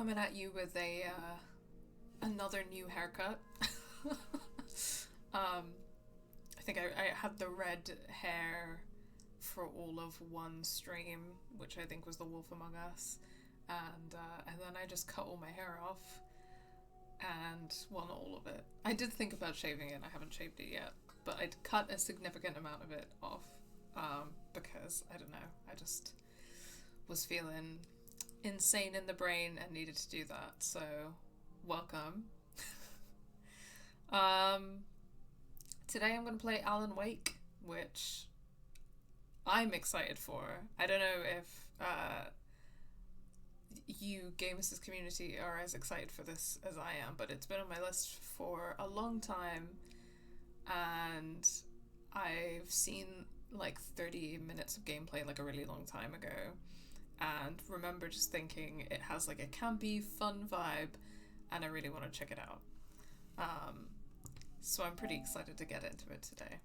coming at you with a another new haircut. I think I had the red hair for all of one stream, which I think was The Wolf Among Us, and then I just cut all my hair off, and well, not all of it. I did think about shaving it, and I haven't shaved it yet, but I'd cut a significant amount of it off, because I don't know, I just was feeling insane in the brain and needed to do that. So welcome. Today I'm going to play Alan Wake, which I'm excited for. I don't know if you gamers' community are as excited for this as I am, but it's been on my list for a long time, and I've seen like 30 minutes of gameplay like a really long time ago, and remember just thinking it has like a campy, fun vibe, and I really want to check it out. So I'm pretty excited to get into it today.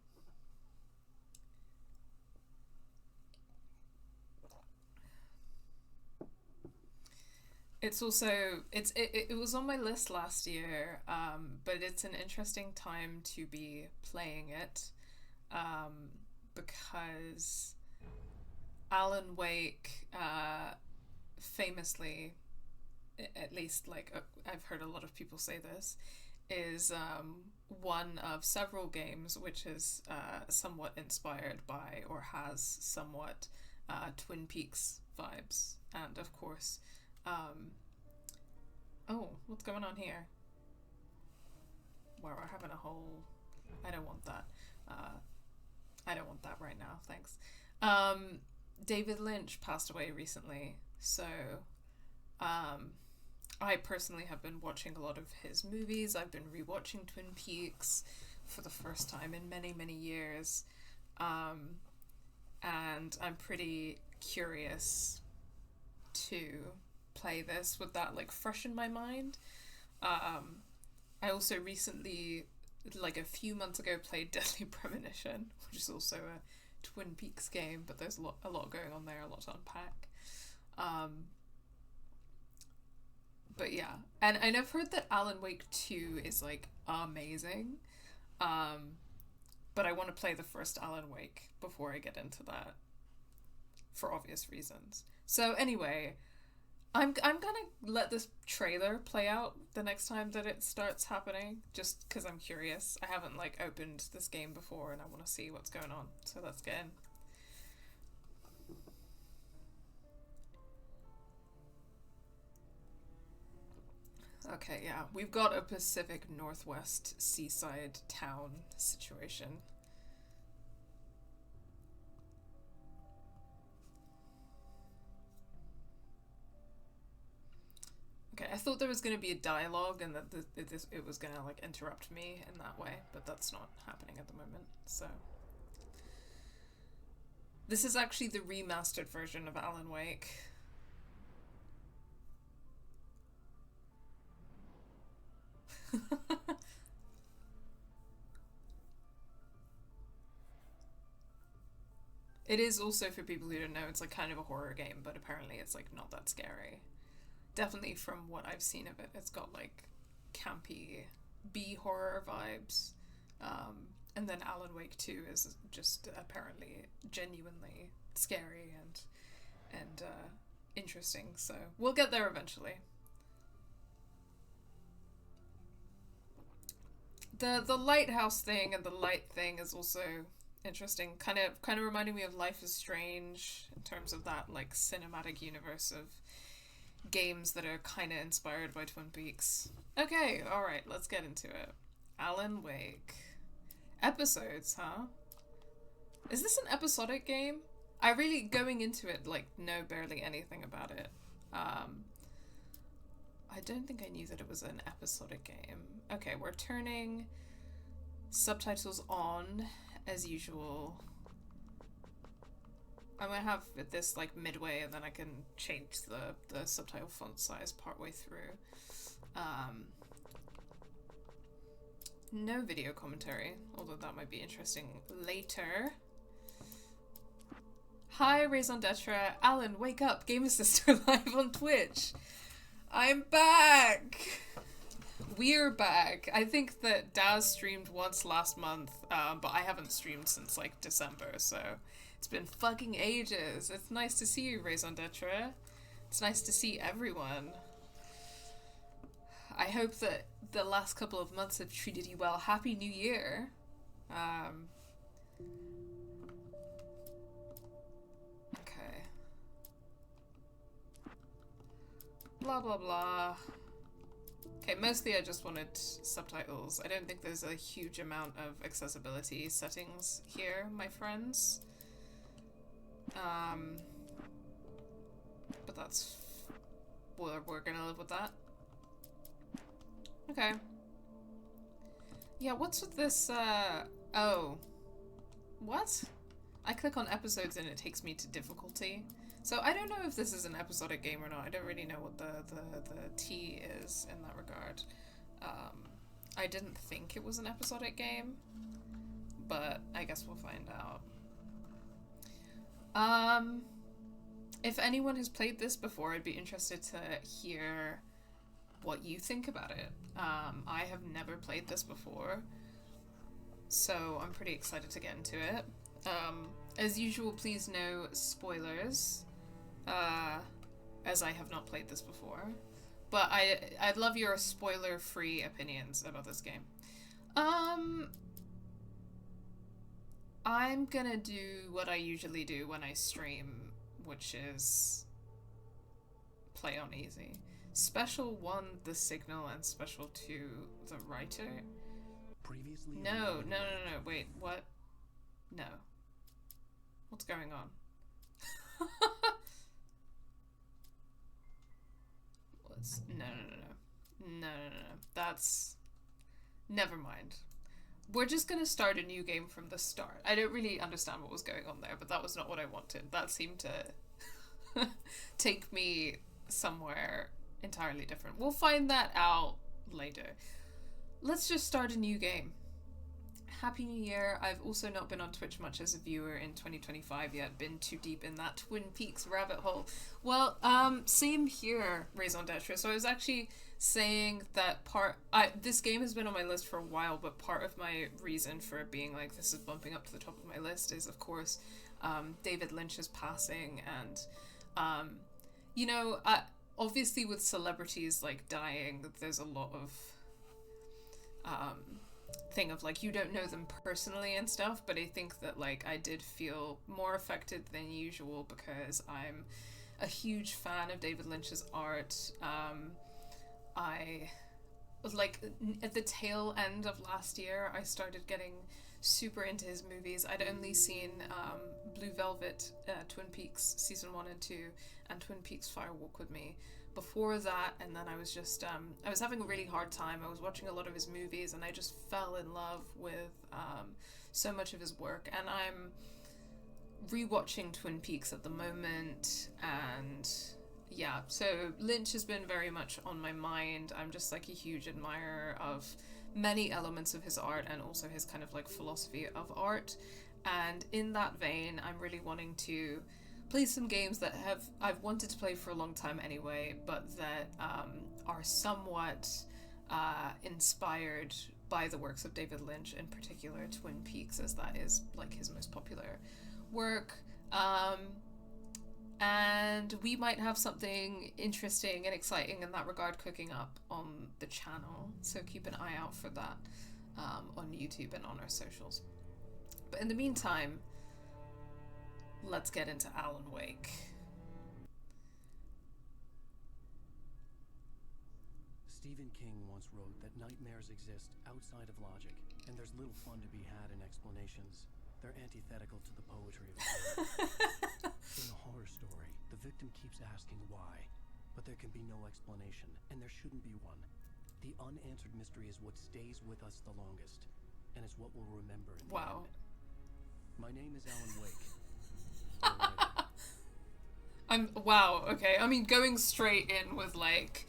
It's also, it was on my list last year, but it's an interesting time to be playing it, because Alan Wake, famously, at least like I've heard a lot of people say this, is one of several games which is somewhat inspired by or has somewhat Twin Peaks vibes, and of course, oh, what's going on here? Wow, we're having a whole, I don't want that. I don't want that right now, thanks. David Lynch passed away recently, so I personally have been watching a lot of his movies. I've been rewatching Twin Peaks for the first time in many, many years, and I'm pretty curious to play this with that like fresh in my mind. I also recently, like a few months ago, played Deadly Premonition, which is also a Twin Peaks game, but there's a lot going on there, a lot to unpack. But yeah, and I've heard that Alan Wake 2 is like amazing, but I want to play the first Alan Wake before I get into that, for obvious reasons. So anyway, I'm gonna let this trailer play out the next time that it starts happening, just because I'm curious. I haven't like opened this game before and I want to see what's going on, so let's get in. Okay, yeah, we've got a Pacific Northwest seaside town situation. Okay, I thought there was going to be a dialogue and that it was going to like interrupt me in that way, but that's not happening at the moment, so. This is actually the remastered version of Alan Wake. It is also, for people who don't know, it's like kind of a horror game, but apparently it's like not that scary. Definitely from what I've seen of it, it's got like campy B horror vibes. And then Alan Wake 2 is just apparently genuinely scary and interesting, so we'll get there eventually. The lighthouse thing and the light thing is also interesting. Kind of reminding me of Life is Strange in terms of that like cinematic universe of games that are kind of inspired by Twin Peaks. Okay, alright, let's get into it. Alan Wake. Episodes, huh? Is this an episodic game? I really, going into it, like, know barely anything about it. I don't think I knew that it was an episodic game. Okay, we're turning subtitles on, as usual. I'm gonna have this like midway and then I can change the subtitle font size partway through. No video commentary, although that might be interesting later. Hi, Raison d'etre. Alan, wake up. Gamer Sister live on Twitch. I'm back! We're back. I think that Daz streamed once last month, but I haven't streamed since like December, so it's been fucking ages. It's nice to see you, Raison d'etre. It's nice to see everyone. I hope that the last couple of months have treated you well. Happy New Year. Okay. Blah blah blah. Okay, mostly I just wanted subtitles. I don't think there's a huge amount of accessibility settings here, my friends. But that's... we're gonna live with that. Okay. Yeah, what's with this, oh. What? I click on episodes and it takes me to difficulty. So I don't know if this is an episodic game or not. I don't really know what the T is in that regard. I didn't think it was an episodic game, but I guess we'll find out. If anyone has played this before, I'd be interested to hear what you think about it. I have never played this before, so I'm pretty excited to get into it. As usual, please no spoilers, as I have not played this before. But I'd love your spoiler-free opinions about this game. I'm gonna do what I usually do when I stream, which is play on easy. Special 1, the signal, and Special 2, the writer. Previously No, wait, what? No. What's going on? No. That's... Never mind. We're just gonna start a new game from the start. I don't really understand what was going on there, but that was not what I wanted. That seemed to take me somewhere entirely different. We'll find that out later. Let's just start a new game. Happy New Year. I've also not been on Twitch much as a viewer in 2025 yet. Been too deep in that Twin Peaks rabbit hole. Well, same here, Raison d'etre. So I was actually saying that this game has been on my list for a while, but part of my reason for it being like, this is bumping up to the top of my list is, of course, David Lynch's passing, and, you know, obviously with celebrities, like, dying, there's a lot of, thing of like, you don't know them personally and stuff, but I think that like I did feel more affected than usual because I'm a huge fan of David Lynch's art. I was like, at the tail end of last year, I started getting super into his movies. I'd only seen Blue Velvet, Twin Peaks season 1 and 2, and Twin Peaks Fire Walk with Me before that, and then I was just I was having a really hard time. I was watching a lot of his movies and I just fell in love with so much of his work, and I'm rewatching Twin Peaks at the moment, and yeah, so Lynch has been very much on my mind. I'm just like a huge admirer of many elements of his art and also his kind of like philosophy of art, and in that vein I'm really wanting to play some games that I've wanted to play for a long time anyway, but that are somewhat inspired by the works of David Lynch, in particular Twin Peaks, as that is like his most popular work. And we might have something interesting and exciting in that regard cooking up on the channel, so keep an eye out for that on YouTube and on our socials. But in the meantime, let's get into Alan Wake. Stephen King once wrote that nightmares exist outside of logic, and there's little fun to be had in explanations. They're antithetical to the poetry of horror. In a horror story, the victim keeps asking why, but there can be no explanation, and there shouldn't be one. The unanswered mystery is what stays with us the longest, and is what we'll remember in the end. My name is Alan Wake. Wow, okay. I mean, going straight in with like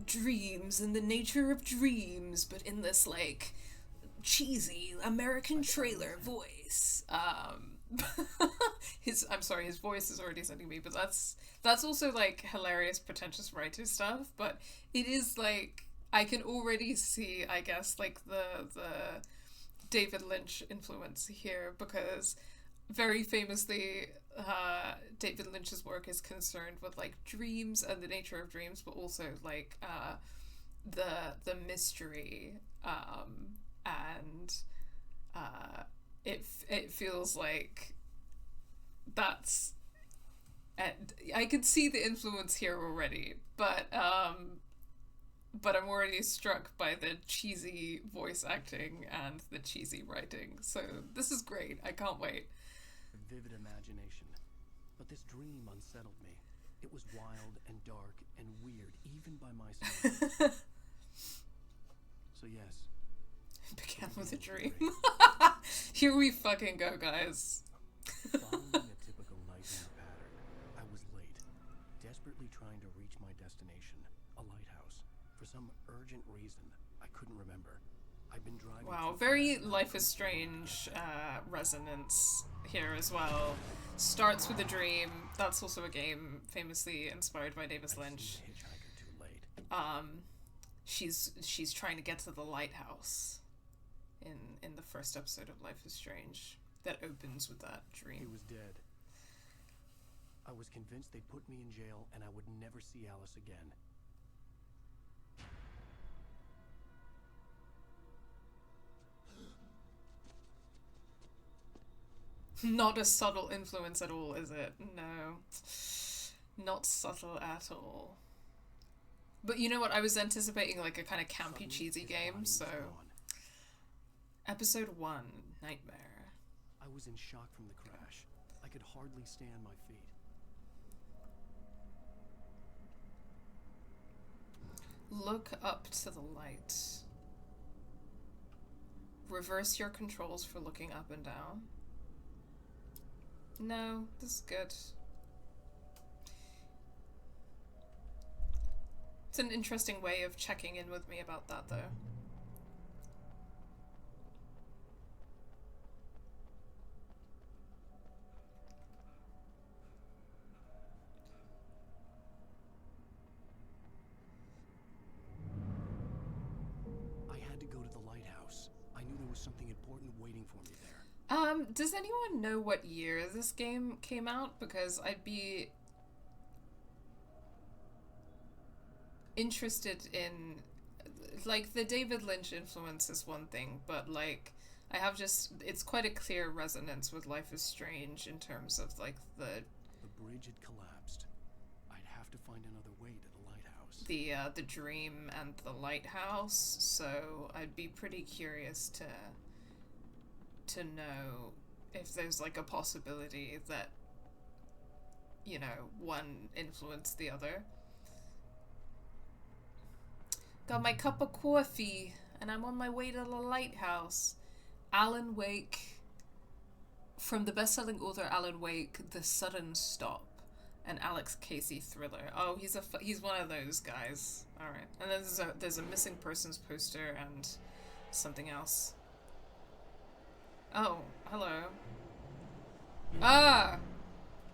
dreams and the nature of dreams, but in this like cheesy American trailer voice. I'm sorry, his voice is already sending me, but that's also like hilarious, pretentious writer stuff. But it is like I can already see, I guess, like the David Lynch influence here because very famously, David Lynch's work is concerned with like dreams and the nature of dreams, but also like the mystery, and it feels like that's, and I could see the influence here already, but I'm already struck by the cheesy voice acting and the cheesy writing. So this is great. I can't wait. A vivid imagination, but this dream unsettled me. It was wild and dark and weird, even by my standards. So yes, It began with a dream. Here we fucking go, guys. following a typical nightmare pattern, I was late, desperately trying to reach my destination, a lighthouse. For some urgent reason, I couldn't remember. I'd been driving. Wow, too very fast. Life is Strange resonance here as well. Starts with a dream. That's also a game famously inspired by David I'd Lynch. seen the hitchhiker too late. She's trying to get to the lighthouse in the first episode of Life is Strange that opens with that He dream. was dead. I was convinced they'd put me in jail and I would never see Alice again. Not a subtle influence at all, is it? No. Not subtle at all. But you know what? I was anticipating like a kind of campy, Suddenly, cheesy his game, body was so... gone. Episode 1, Nightmare. I was in shock from the crash. I could hardly stand my feet. Look up to the light. Reverse your controls for looking up and down. No, this is good. It's an interesting way of checking in with me about that, though. I had to go to the lighthouse. I knew there was something important waiting for me there. Does anyone know what year this game came out? Because I'd be interested in, like, the David Lynch influence is one thing, but like I have just, it's quite a clear resonance with Life is Strange in terms of like The bridge had collapsed. I'd have to find another way to the lighthouse. the dream and the lighthouse, so I'd be pretty curious to know if there's like a possibility that, you know, one influenced the other. Got my cup of coffee and I'm on my way to the lighthouse. Alan Wake, from the best-selling author Alan Wake, The Sudden Stop, an Alex Casey thriller. Oh, he's one of those guys. All right, and then there's a missing persons poster and something else. Oh, hello. Ah.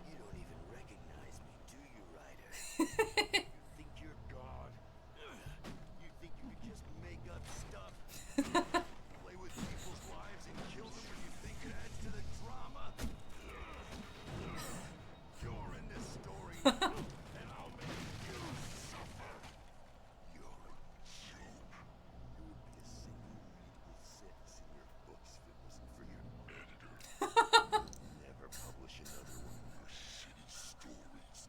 You don't even recognize me, do you, Ryder? You think you're God? You think you could just make up stuff? Play with people's lives and kill them when you think it adds to the drama? You're in this story, and I'll make you suffer. You're a joke. There would be a single readable sentence in your books if it wasn't for your editor. Never publish another one of your shitty stories,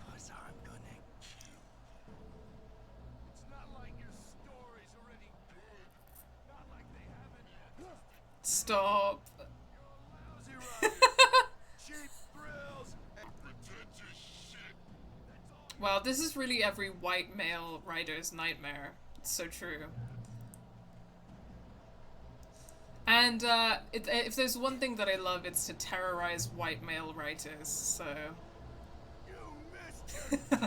cause I'm gonna kill you. It's not like your story's already good. Not like they haven't yet. Stop. You're a lousy writer. Cheap thrills and pretentious shit. That's all. Wow, this is really every white male writer's nightmare. It's so true. And if there's one thing that I love, it's to terrorize white male writers, so... You missed your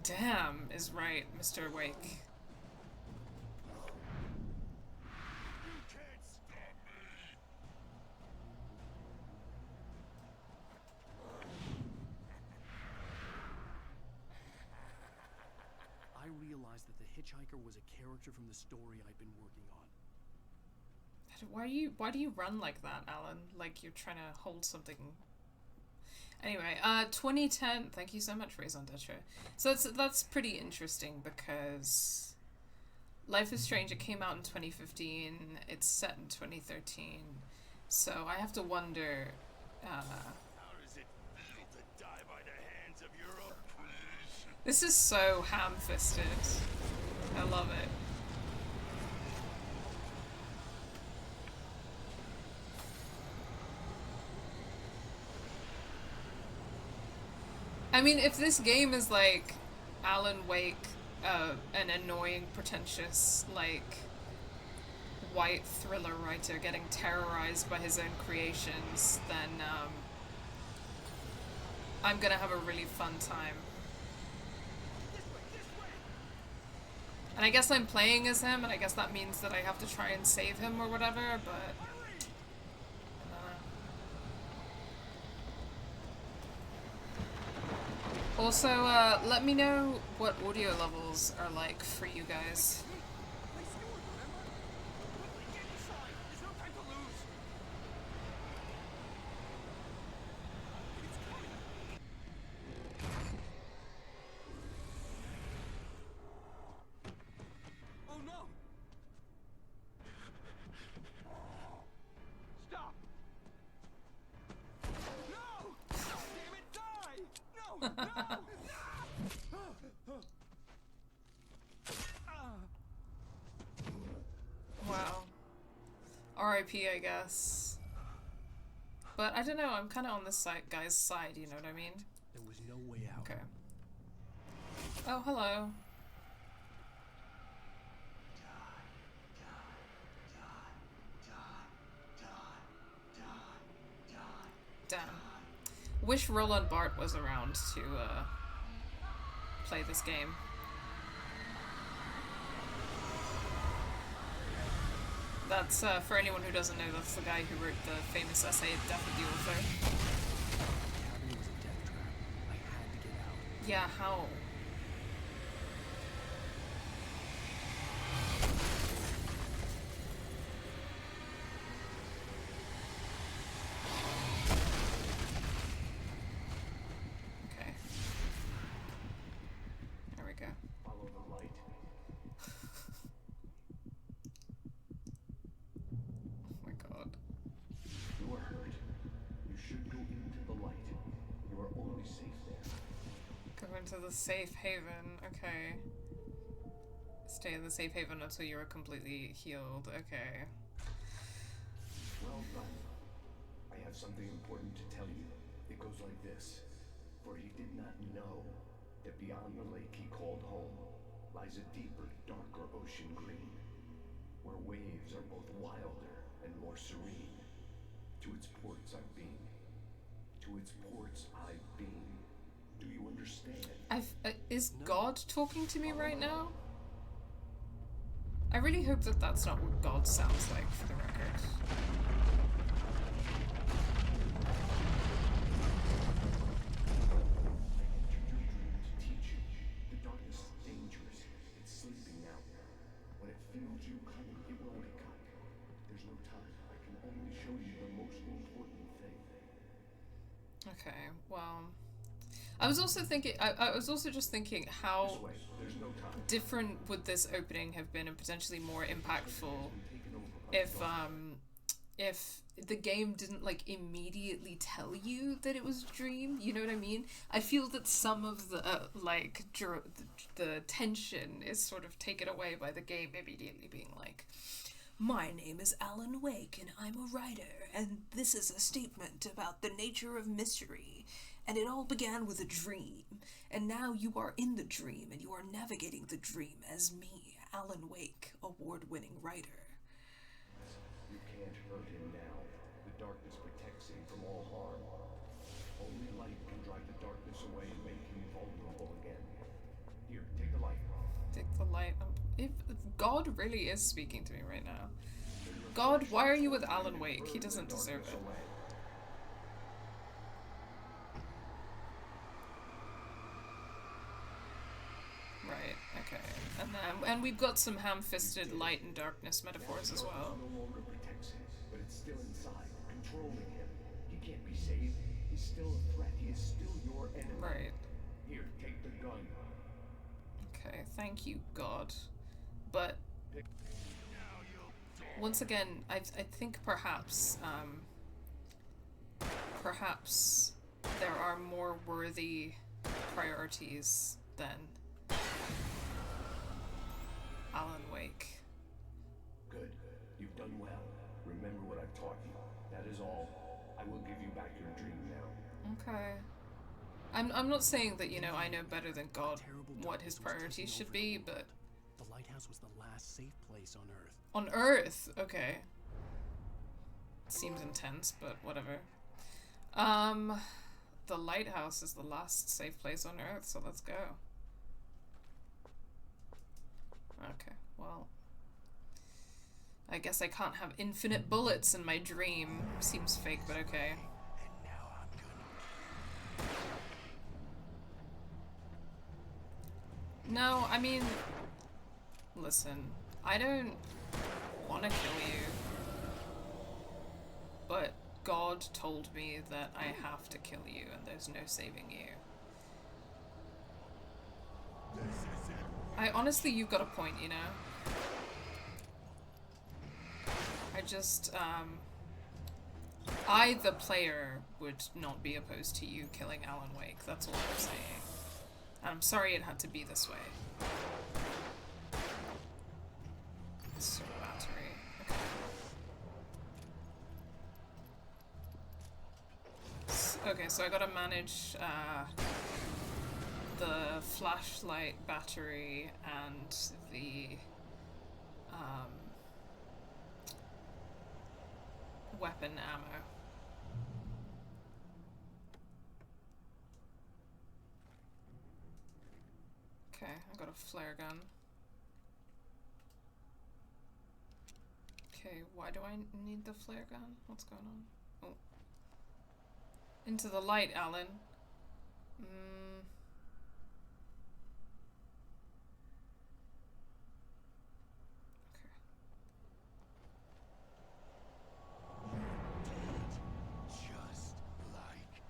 Damn is right, Mr. Wake. You can't stand hitchhiker was a character from the story I'd been working on. Why do you run like that, Alan? Like you're trying to hold something. Anyway, 2010. Thank you so much, Raison d'Etre. So that's pretty interesting because Life is Strange. It came out in 2015. It's set in 2013. So I have to wonder. How does it feel to die by the hands of your opponents? This is so ham-fisted. I love it. I mean, if this game is like Alan Wake, an annoying, pretentious, like, white thriller writer getting terrorized by his own creations, then I'm gonna have a really fun time. And I guess I'm playing as him, and I guess that means that I have to try and save him or whatever, but... Also, let me know what audio levels are like for you guys. Oh no! Stop! No! Damn it, die! No! No! Wow. R.I.P. I guess. But I don't know, I'm kind of on this guy's side, you know what I mean? There was no way out. Okay. Oh, hello. Damn. Wish Roland Barthes was around to play this game. That's, for anyone who doesn't know, that's the guy who wrote the famous essay, Death of the Author. The cabin was a death trap. I had to get out. Yeah, how? Okay. There we go. Follow the light. Oh my god. You are hurt. You should go into the light. You are only safe there. Go into the safe haven. Okay. Stay in the safe haven until you're completely healed. Okay. Well done. I have something important to tell you. It goes like this. For he did not know that beyond the lake he called home lies a deeper, darker ocean green, where waves are both wilder and more serene. To its ports I've been. To its ports I've been. Do you understand? Is God talking to me right now? I really hope that that's not what God sounds like, for the record. To teach you. The darkness is dangerous. It's sleeping now. When it feels you coming, it will wake up. There's no time. I can only show you the most important thing. Okay, well... I was also thinking, I was also just thinking how This way. There's no time. different would this opening have been and potentially more impactful Taken over by if the game didn't like immediately tell you that it was a dream, you know what I mean? I feel that some of the the tension is sort of taken away by the game immediately being like, my name is Alan Wake and I'm a writer and this is a statement about the nature of mystery. And it all began with a dream, and now you are in the dream, and you are navigating the dream as me, Alan Wake, award-winning writer. You can't hurt him now. The darkness protects him from all harm. Only light can drive the darkness away and make him vulnerable again. Here, take the light. Take the light. If God really is speaking to me right now. God, why are you with Alan Wake? He doesn't deserve it. Right, okay. And And we've got some ham-fisted light and darkness metaphors as well. No longer protects him, but it's still inside, controlling him. He can't be saved. He's still a threat. He is still your enemy. Right. Here, take the gun. Okay, thank you, God. But once again, I think perhaps perhaps there are more worthy priorities than Alan Wake. Good. You've done well. Remember what I've taught you. That is all. I will give you back your dream now. Okay. I'm not saying that, you know, I know better than God what his priorities should be, but... The lighthouse was the last safe place on Earth. On Earth? Okay. Seems intense, but whatever. The lighthouse is the last safe place on Earth, so let's go. Okay, well... I guess I can't have infinite bullets in my dream. Seems fake, but okay. And now I'm gonna... No, I mean... Listen, I don't want to kill you. But God told me that I have to kill you and there's no saving you. I honestly, you've got a point, you know? I just, I, the player, would not be opposed to you killing Alan Wake. That's all I'm saying. And I'm sorry it had to be this way. So battery. Okay. Okay, so I gotta manage, the flashlight battery and the, weapon ammo. Okay, I got a flare gun. Okay, why do I need the flare gun? What's going on? Oh. Into the light, Alan. Just like...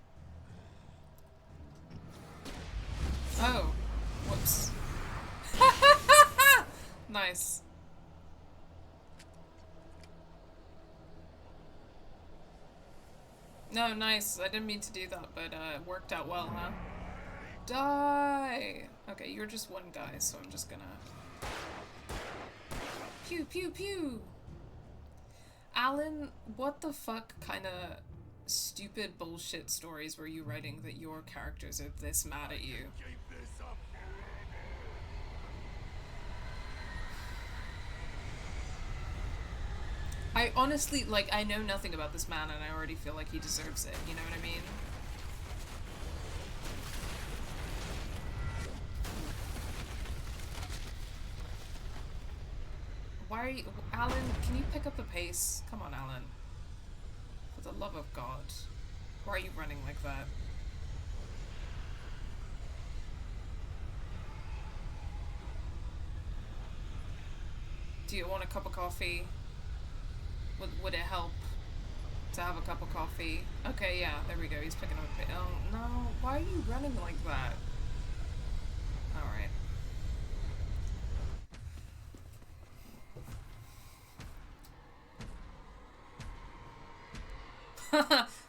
Oh. Whoops. Nice. No, nice. I didn't mean to do that, but it worked out well, huh? Die! Okay, you're just one guy, so I'm just gonna... Pew, pew, pew! Alan, what the fuck kinda stupid bullshit stories were you writing that your characters are this mad at you? Keep this up forever. I honestly, like, I know nothing about this man and I already feel like he deserves it, you know what I mean? Why are you... Alan, can you pick up the pace? Come on, Alan. For the love of God. Why are you running like that? Do you want a cup of coffee? Would it help to have a cup of coffee? Okay, yeah, there we go. He's picking up a bit. Oh, no. Why are you running like that? Alright.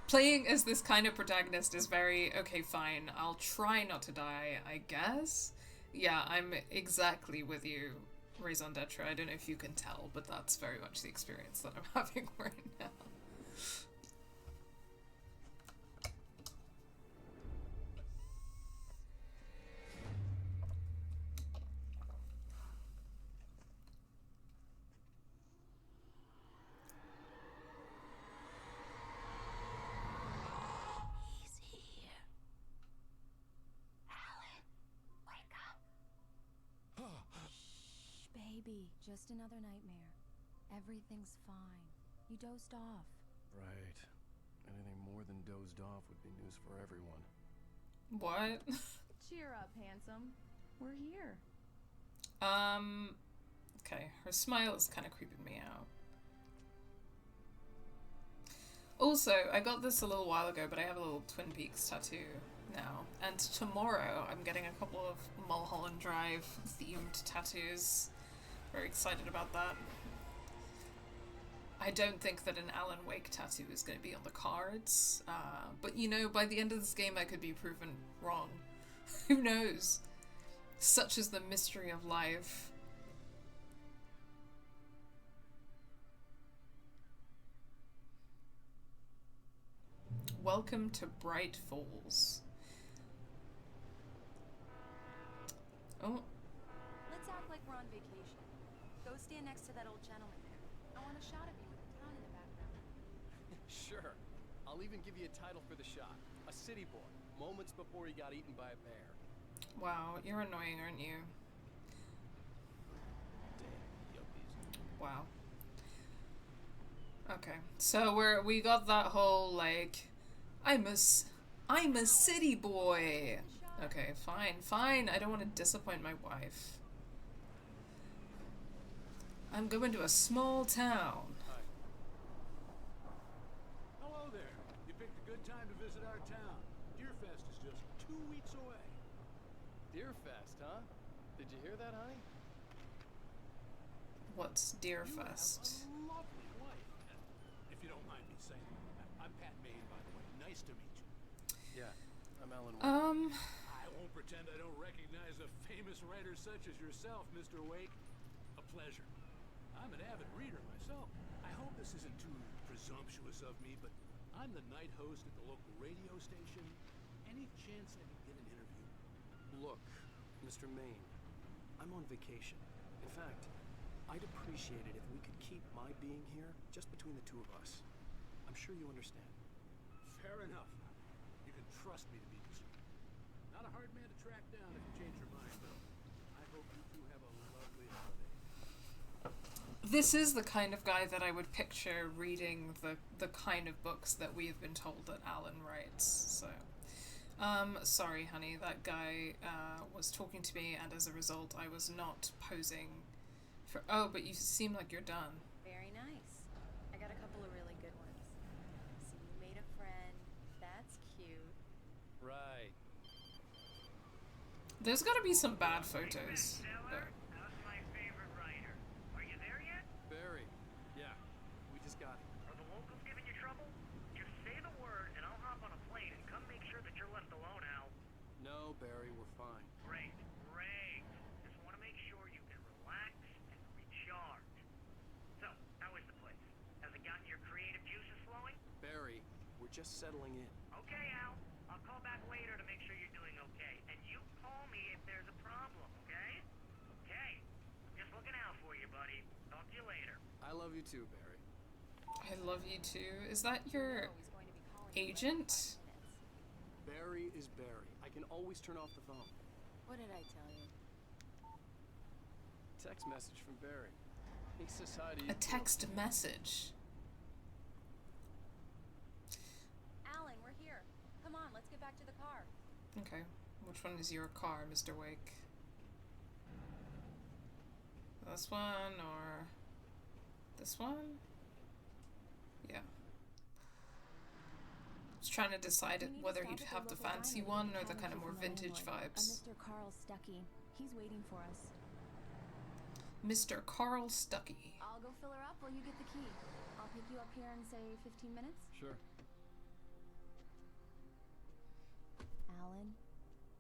Playing as this kind of protagonist is very, okay, fine. I'll try not to die, I guess? Yeah, I'm exactly with you, Raison d'etre. I don't know if you can tell, but that's very much the experience that I'm having right now. He's here. Alan, wake up. Shh, baby. Just another nightmare. Everything's fine. You dozed off. Right. Anything more than dozed off would be news for everyone. What? Cheer up, handsome. We're here. Okay, her smile is kind of creeping me out. Also, I got this a little while ago, but I have a little Twin Peaks tattoo now. And tomorrow, I'm getting a couple of Mulholland Drive themed tattoos. Very excited about that. I don't think that an Alan Wake tattoo is going to be on the cards. But you know, by the end of this game, I could be proven wrong. Who knows? Such is the mystery of life. Welcome to Bright Falls. Oh. Let's act like we're on vacation. Go stand next to that old gentleman there. I want a shot of you with the town in the background. Sure. I'll even give you a title for the shot. A city boy, moments before he got eaten by a bear. Wow, you're annoying, aren't you? Damn, yuppies. Wow. Okay, so we got that whole like, I'm a city boy. Okay, fine. I don't want to disappoint my wife. I'm going to a small town. Hi. Hello there. You picked a good time to visit our town. Deerfest is just 2 weeks away. Deerfest, huh? Did you hear that, honey? What's You have Deerfest? a lovely wife. If you don't mind me saying. I'm Pat Maine, by the way. Nice to meet you. Yeah, I'm Alan Wake. I won't pretend I don't recognize a famous writer such as yourself, Mr. Wake. A pleasure. I'm an avid reader myself. I hope this isn't too presumptuous of me, but I'm the night host at the local radio station. Any chance I could get an interview? Look, Mr. Maine, I'm on vacation. In fact, I'd appreciate it if we could keep my being here just between the two of us. I'm sure you understand. Fair enough. You can trust me to be discreet. Not a hard man to track down if you change your mind, though. I hope you two have a lovely holiday. This is the kind of guy that I would picture reading the kind of books that we have been told that Alan writes. So, sorry, honey, that guy was talking to me, and as a result, I was not posing for. Oh, but you seem like you're done. Very nice. I got a couple of really good ones. So you made a friend. That's cute. Right. There's got to be some bad photos. There. How's my favorite writer? Are you there yet? Barry. Yeah, we just got here. Are the locals giving you trouble? Just say the word and I'll hop on a plane and come make sure that you're left alone, Al. No, Barry, we're fine. Great. Just want to make sure you can relax and recharge. So, how is the place? Has it gotten your creative juices flowing? Barry, we're just settling in. Okay, Al. I'll call back later to make sure you're doing okay. And you call me if there's a problem, okay? Okay. Just looking out for you, buddy. Talk to you later. I love you too, Barry. I love you too. Is that your Oh, he's going to be calling you in like agent? 5 minutes. Barry is Barry. I can always turn off the phone. What did I tell you? Text message from Barry. He says hi to you. A text message. Alan, we're here. Come on, let's get back to the car. Okay. Which one is your car, Mr. Wake? This one or this one? Yeah. I was trying to decide We need to whether stop he'd at have the local fancy diner one to or get the a kind of more from the vintage landlord, vibes. Mr. Carl Stuckey. He's waiting for us. Mr. Carl Stuckey. I'll go fill her up while you get the key. I'll pick you up here in, say, 15 minutes. Sure. Alan,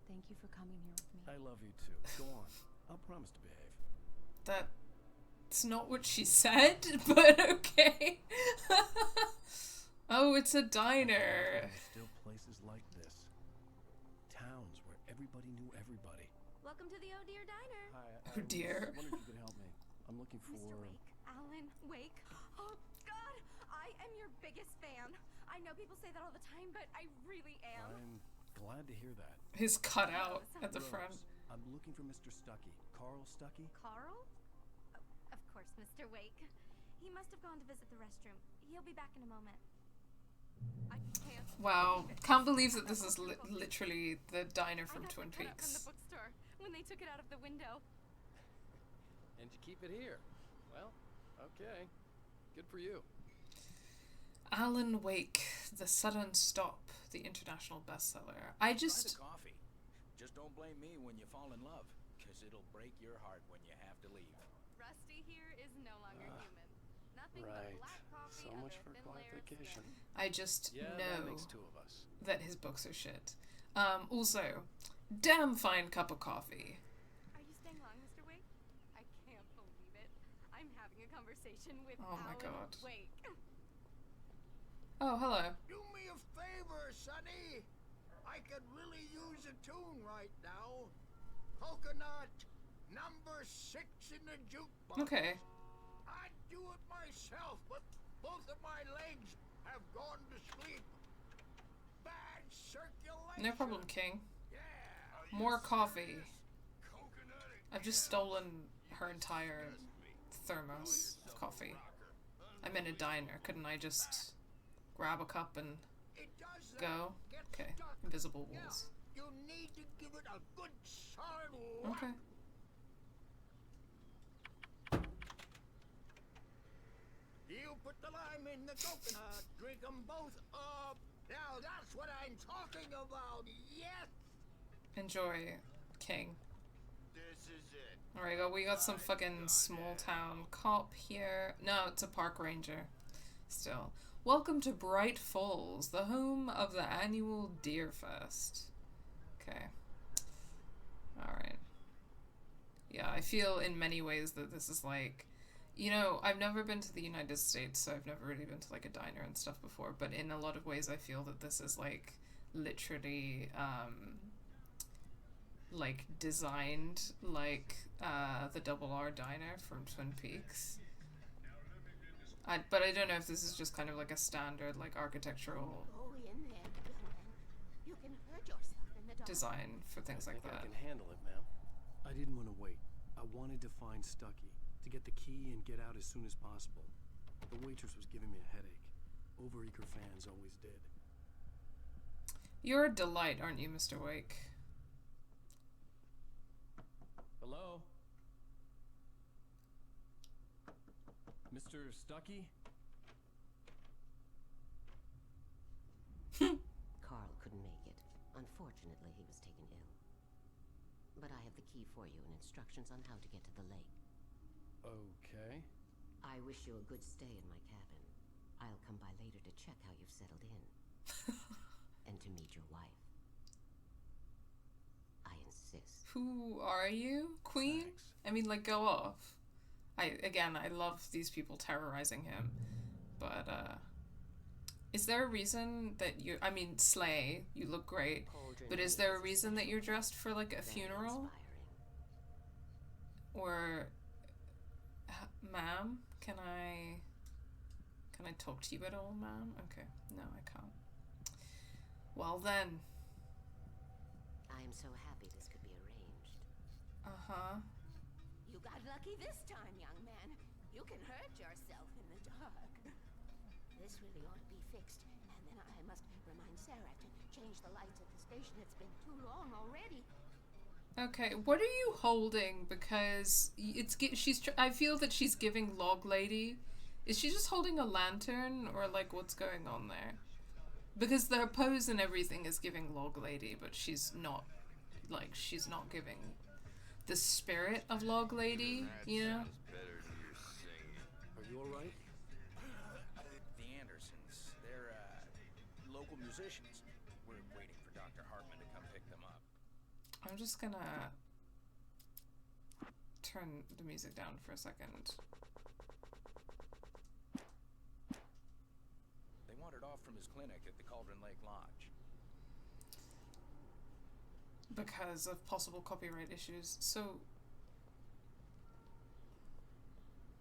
thank you for coming here with me. I love you too. Go on. I'll promise to behave. That's not what she said, but okay. Oh, it's a diner. There's still places like this. Towns where everybody knew everybody. Welcome to the Oh Dear Diner. Hi. Oh, dear. I wonder if you could help me. I'm looking for. Mr. Wake. Alan Wake. Oh, God. I am your biggest fan. I know people say that all the time, but I really am. I'm glad to hear that. His cutout at the Rose, front. I'm looking for Mr. Stuckey. Carl Stuckey? Carl? Oh, of course, Mr. Wake. He must have gone to visit the restroom. He'll be back in a moment. I can't. Wow, can't believe that this is literally the diner I from got Twin the cutout from the Peaks. bookstore when they took it out of the window. And you keep it here. Well, okay. Good for you. Alan Wake, The Sudden Stop, the international bestseller. I Try just... the coffee. Just don't blame me when you fall in love, because it'll break your heart when you have to leave. Rusty here is no longer human. Nothing Right. but black coffee So under much a for thin quiet layer of vacation. skin. I just Yeah, that know makes two of us. that his books are shit. Also, damn fine cup of coffee. Are you staying long, Mr. Wake? I can't believe it. I'm having a conversation with Oh my Alan God. Wake. Oh, hello. Do me a favor, Sonny. I could really use a tune right now. Coconut, number 6 in the jukebox. Okay. I'd do it myself, but both of my legs have gone to sleep. Bad circulation. No problem, King. Yeah. More coffee. Coconut and I've just stolen her entire thermos of coffee. I'm in a diner. Couldn't I just grab a cup and it does go? get Okay. stuck. Invisible Yeah, walls. you need to give it a good solid whack. Okay. You put the lime in the coconut, drink them both up. Now that's what I'm talking about, yes! Enjoy, King. This is it. Alright, well, we got some fucking small town cop here. No, it's a park ranger. Still. Welcome to Bright Falls, the home of the annual Deer Fest. Okay. Alright. Yeah, I feel in many ways that this is like... You know, I've never been to the United States, so I've never really been to like a diner and stuff before, but in a lot of ways I feel that this is like literally like designed like the Double R diner from Twin Peaks. But I don't know if this is just kind of like a standard like architectural Go in there, young man. You can hurt yourself in the dark. design for things I like think I that. can handle it, ma'am. I didn't want to wait. I wanted to find Stucky, to get the key and get out as soon as possible. The waitress was giving me a headache. Overeager fans always did. You're a delight, aren't you, Mr. Wake? Hello? Mr. Stucky? Carl couldn't make it. Unfortunately, he was taken ill. But I have the key for you and instructions on how to get to the lake. Okay. I wish you a good stay in my cabin. I'll come by later to check how you've settled in. And to meet your wife. I insist. Who are you? Queen? Thanks. I mean, like, go off. I love these people terrorizing him. But, is there a reason that you... I mean, slay, you look great. But is there a reason that you're dressed for, like, a funeral? Or... Ma'am? Can I talk to you at all, ma'am? Okay. No, I can't. Well, then. I am so happy this could be arranged. Uh-huh. You got lucky this time, young man. You can hurt yourself in the dark. This really ought to be fixed. And then I must remind Sarah to change the lights at the station. It's been too long already. Okay, what are you holding? Because I feel that she's giving Log Lady. Is she just holding a lantern, or like what's going on there? Because her pose and everything is giving Log Lady, but she's not giving the spirit of Log Lady, you know? Better than your singing. Are you alright? The Andersons, they're, local musicians. We're waiting for Dr. Hartman to come pick them up. I'm just gonna turn the music down for a second. They wandered off from his clinic at the Cauldron Lake Lodge. Because of possible copyright issues. So...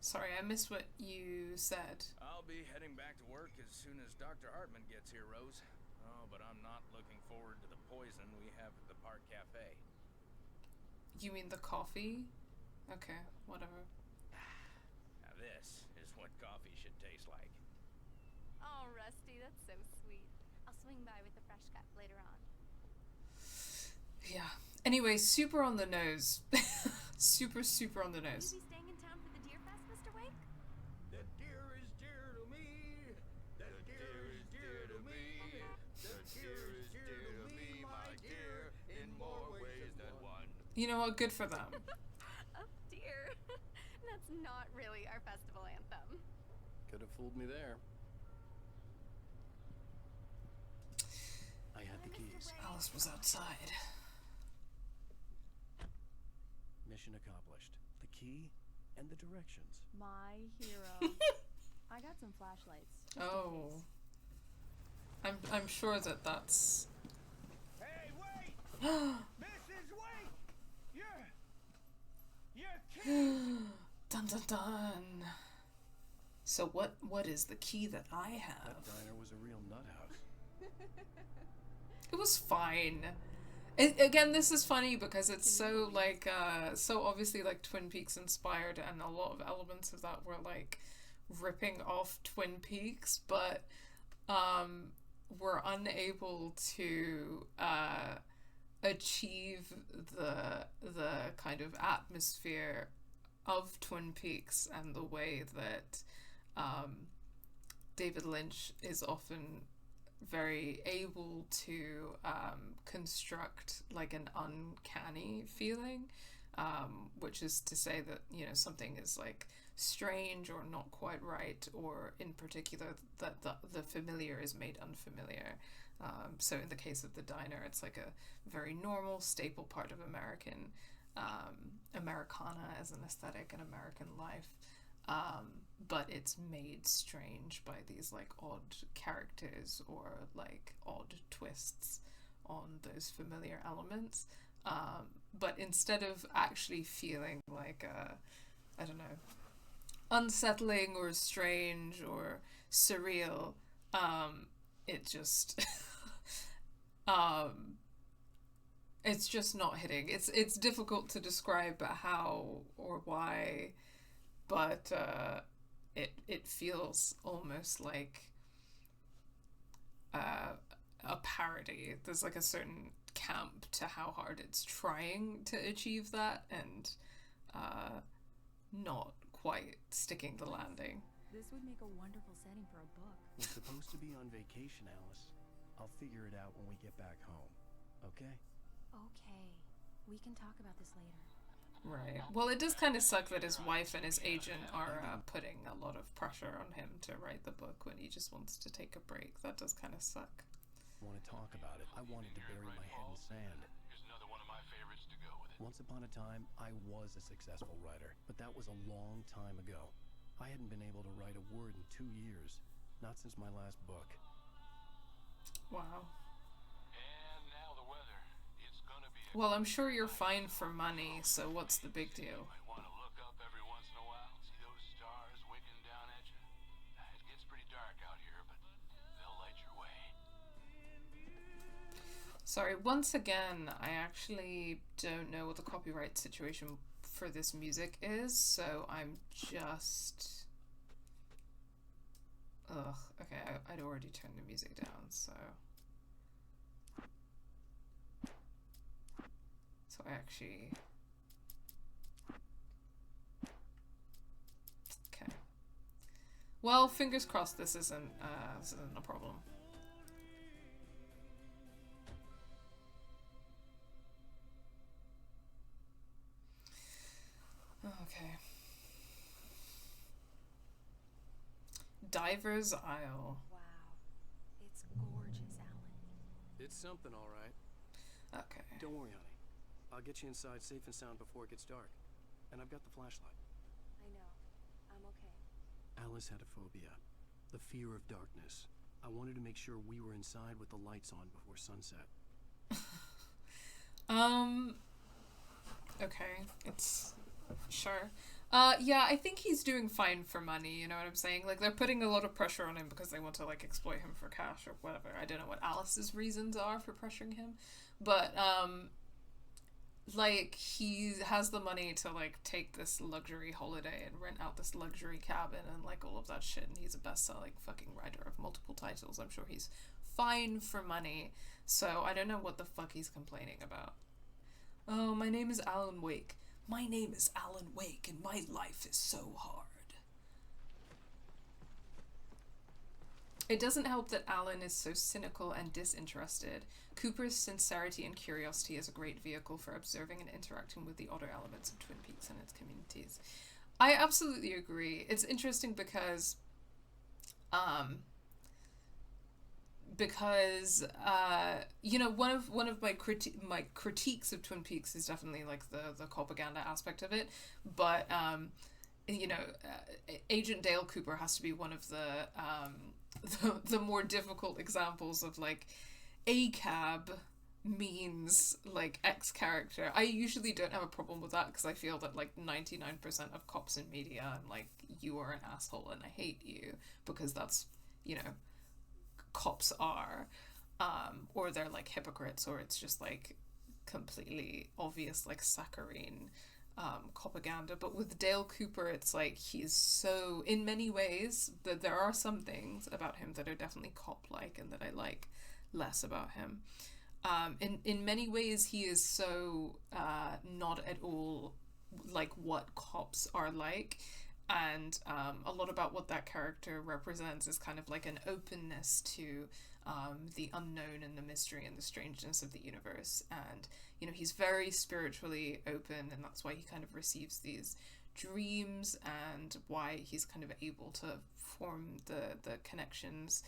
Sorry, I missed what you said. I'll be heading back to work as soon as Dr. Hartman gets here, Rose. Oh, but I'm not looking forward to the poison we have at the Park Cafe. You mean the coffee? Okay, whatever. Now this is what coffee should taste like. Oh, Rusty, that's so sweet. I'll swing by with the fresh cut later on. Yeah. Anyway, super on the nose. super on the Will nose. you be staying in You know what? Good for them. Oh dear. That's not really our festival anthem. Could have fooled me there. I had the keys. Alice was outside. Mission accomplished. The key and the directions. My hero. I got some flashlights. just in Oh. case. I'm sure that that's. Hey, wait! Mrs. Wait! You're key! Dun dun dun. So what is the key that I have? That diner was a real nut house. It was fine. Again, this is funny because it's so like so obviously like Twin Peaks inspired, and a lot of elements of that were like ripping off Twin Peaks, but were unable to achieve the kind of atmosphere of Twin Peaks and the way that David Lynch is often very able to construct like an uncanny feeling, which is to say that, you know, something is like strange or not quite right, or in particular that the familiar is made unfamiliar. So in the case of the diner, it's like a very normal staple part of American Americana as an aesthetic and American life, but it's made strange by these like odd characters or like odd twists on those familiar elements. But instead of actually feeling like I don't know, unsettling or strange or surreal, it just it's just not hitting. It's difficult to describe how or why, but it feels almost like a parody. There's like a certain camp to how hard it's trying to achieve that, and not quite sticking the landing. This would make a wonderful setting for a book. We're supposed to be on vacation, Alice. I'll figure it out when we get back home. Okay? Okay. We can talk about this later. Right. Well, it does kind of suck that his wife and his agent are putting a lot of pressure on him to write the book when he just wants to take a break. That does kind of suck. Want to talk about it? I wanted to bury my head in sand. Here's another one of my favorites to go with it. Once upon a time, I was a successful writer, but that was a long time ago. I hadn't been able to write a word in 2 years. Not since my last book. Wow. And now the weather. It's gonna be a Well, I'm sure you're fine for money, so what's the big deal? might want to look up every once in a while. See those stars winking down at you? It gets pretty dark out here, but they'll light your way. Sorry, once again, I actually don't know what the copyright situation for this music is, so I'm just... Ugh, okay, I'd already turned the music down, so... So I actually... Okay. Well, fingers crossed this isn't a problem. Okay. Diver's Isle. Wow. It's gorgeous, Alan. It's something, all right. Okay. Don't worry, honey. I'll get you inside safe and sound before it gets dark. And I've got the flashlight. I know. I'm okay. Alice had a phobia. The fear of darkness. I wanted to make sure we were inside with the lights on before sunset. Okay. It's... Sure. Yeah, I think he's doing fine for money, you know what I'm saying? Like, they're putting a lot of pressure on him because they want to, like, exploit him for cash or whatever. I don't know what Alice's reasons are for pressuring him. But, like, he has the money to, like, take this luxury holiday and rent out this luxury cabin and, like, all of that shit. And he's a best-selling fucking writer of multiple titles. I'm sure he's fine for money. So, I don't know what the fuck he's complaining about. Oh, my name is Alan Wake. My name is Alan Wake, and my life is so hard. It doesn't help that Alan is so cynical and disinterested. Cooper's sincerity and curiosity is a great vehicle for observing and interacting with the other elements of Twin Peaks and its communities. I absolutely agree. It's interesting because you know, one of my critiques of Twin Peaks is definitely like the propaganda aspect of it, but you know, Agent Dale Cooper has to be one of the more difficult examples of like ACAB means like X character. I usually don't have a problem with that because I feel that like 99% of cops in media, I'm like, you are an asshole and I hate you, because that's, you know, cops are, or they're like hypocrites, or it's just like completely obvious like saccharine propaganda. But with Dale Cooper, it's like he's so, in many ways, that there are some things about him that are definitely cop-like and that I like less about him. In many ways, he is so not at all like what cops are like, and a lot about what that character represents is kind of like an openness to the unknown and the mystery and the strangeness of the universe. And, you know, he's very spiritually open, and that's why he kind of receives these dreams, and why he's kind of able to form the connections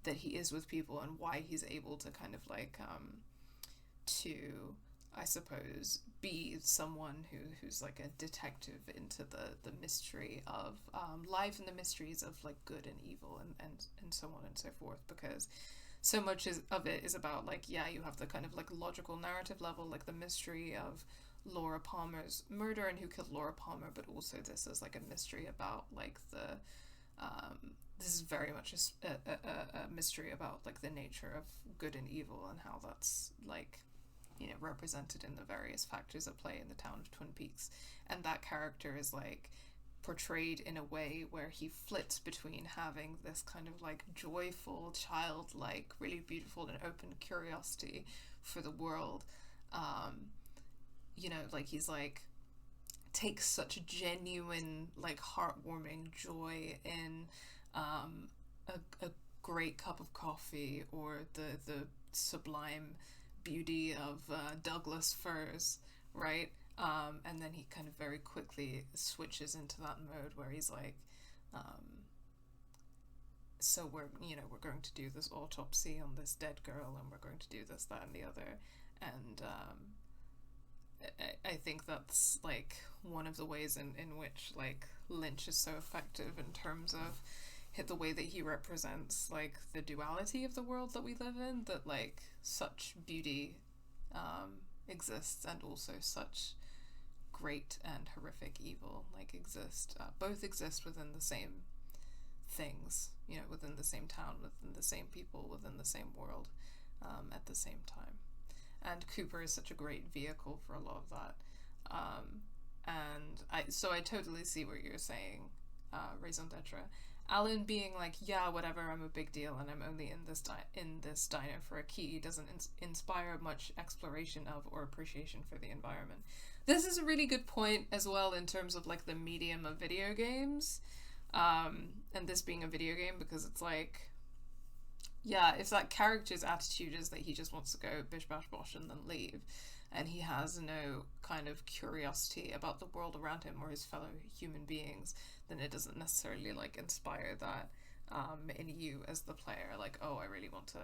that he is with people, and why he's able to kind of like to, I suppose, be someone who's like a detective into the mystery of life and the mysteries of like good and evil and so on and so forth, because so much of it is about like, yeah, you have the kind of like logical narrative level, like the mystery of Laura Palmer's murder and who killed Laura Palmer, but also this is like a mystery about like the this is very much a mystery about like the nature of good and evil, and how that's like, you know, represented in the various factors at play in the town of Twin Peaks. And that character is like portrayed in a way where he flits between having this kind of like joyful, childlike, really beautiful and open curiosity for the world. You know, like he's like takes such genuine, like heartwarming joy in a great cup of coffee, or the sublime beauty of Douglas firs, right? And then he kind of very quickly switches into that mode where he's like, so we're going to do this autopsy on this dead girl, and we're going to do this, that, and the other. And I think that's like one of the ways in which like Lynch is so effective in terms of the way that he represents like the duality of the world that we live in, that like such beauty exists, and also such great and horrific evil like both exist within the same things, you know, within the same town, within the same people, within the same world, at the same time. And Cooper is such a great vehicle for a lot of that. And I totally see what you're saying, raison d'etre. Alan being like, yeah, whatever, I'm a big deal and I'm only in this diner for a key, doesn't inspire much exploration of or appreciation for the environment. This is a really good point as well in terms of like the medium of video games, and this being a video game, because it's like, yeah, if that character's attitude is that he just wants to go bish bash bosh and then leave, and he has no kind of curiosity about the world around him or his fellow human beings, then it doesn't necessarily like inspire that in you as the player, like, oh, I really want to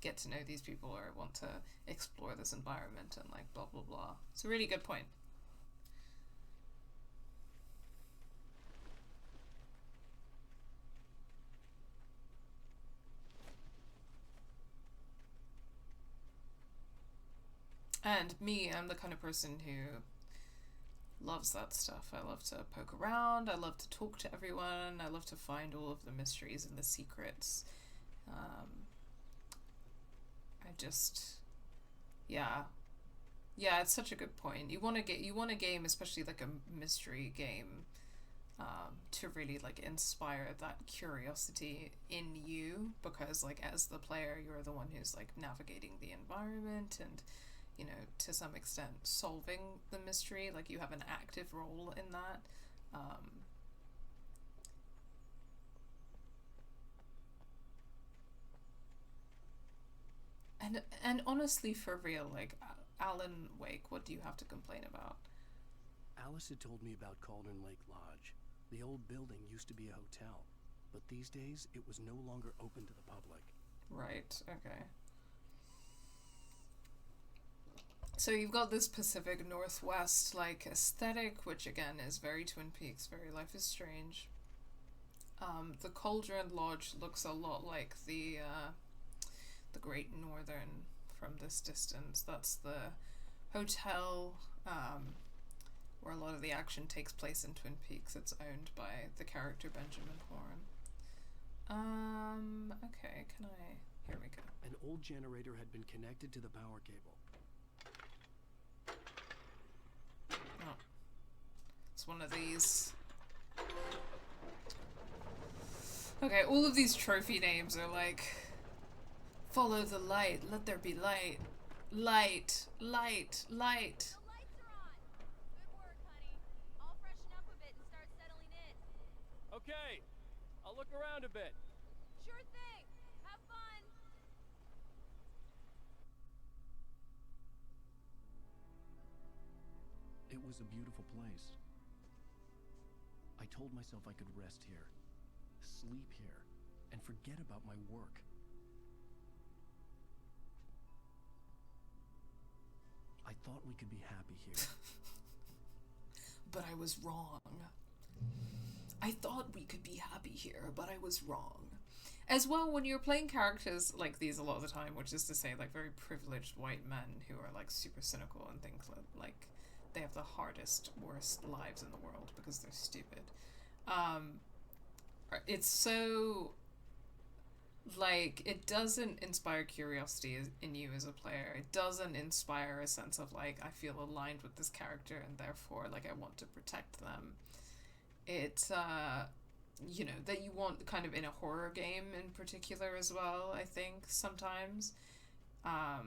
get to know these people, or I want to explore this environment, and like blah blah blah. It's a really good point. And me, I'm the kind of person who loves that stuff. I love to poke around, I love to talk to everyone, I love to find all of the mysteries and the secrets. Yeah, it's such a good point. You want a game, especially like a mystery game, to really like inspire that curiosity in you, because like as the player, you're the one who's like navigating the environment and, you know, to some extent solving the mystery. Like you have an active role in that. And honestly, for real, like, Alan Wake, what do you have to complain about? Alice had told me about Cauldron Lake Lodge. The old building used to be a hotel, but these days it was no longer open to the public. Right, okay. So you've got this Pacific Northwest, like, aesthetic, which again is very Twin Peaks, very Life is Strange. The Cauldron Lodge looks a lot like the Great Northern from this distance. That's the hotel where a lot of the action takes place in Twin Peaks. It's owned by the character Benjamin Horne. Okay, can I... Here we go. An old generator had been connected to the power cable. Oh. It's one of these. Okay, all of these trophy names are like... Follow the light, let there be light. Light, light, light. The lights are on. Good work, honey. I'll freshen up a bit and start settling in. Okay, I'll look around a bit. Sure thing. Have fun. It was a beautiful place. I told myself I could rest here, sleep here, and forget about my work. I thought we could be happy here. But I was wrong. I thought we could be happy here, but I was wrong. As well, when you're playing characters like these a lot of the time, which is to say, like, very privileged white men who are, like, super cynical and think, like, they have the hardest, worst lives in the world because they're stupid. It's so... like, it doesn't inspire curiosity in you as a player. It doesn't inspire a sense of, like, I feel aligned with this character and therefore, like, I want to protect them. It, you know, that you want kind of in a horror game in particular as well, I think, sometimes. I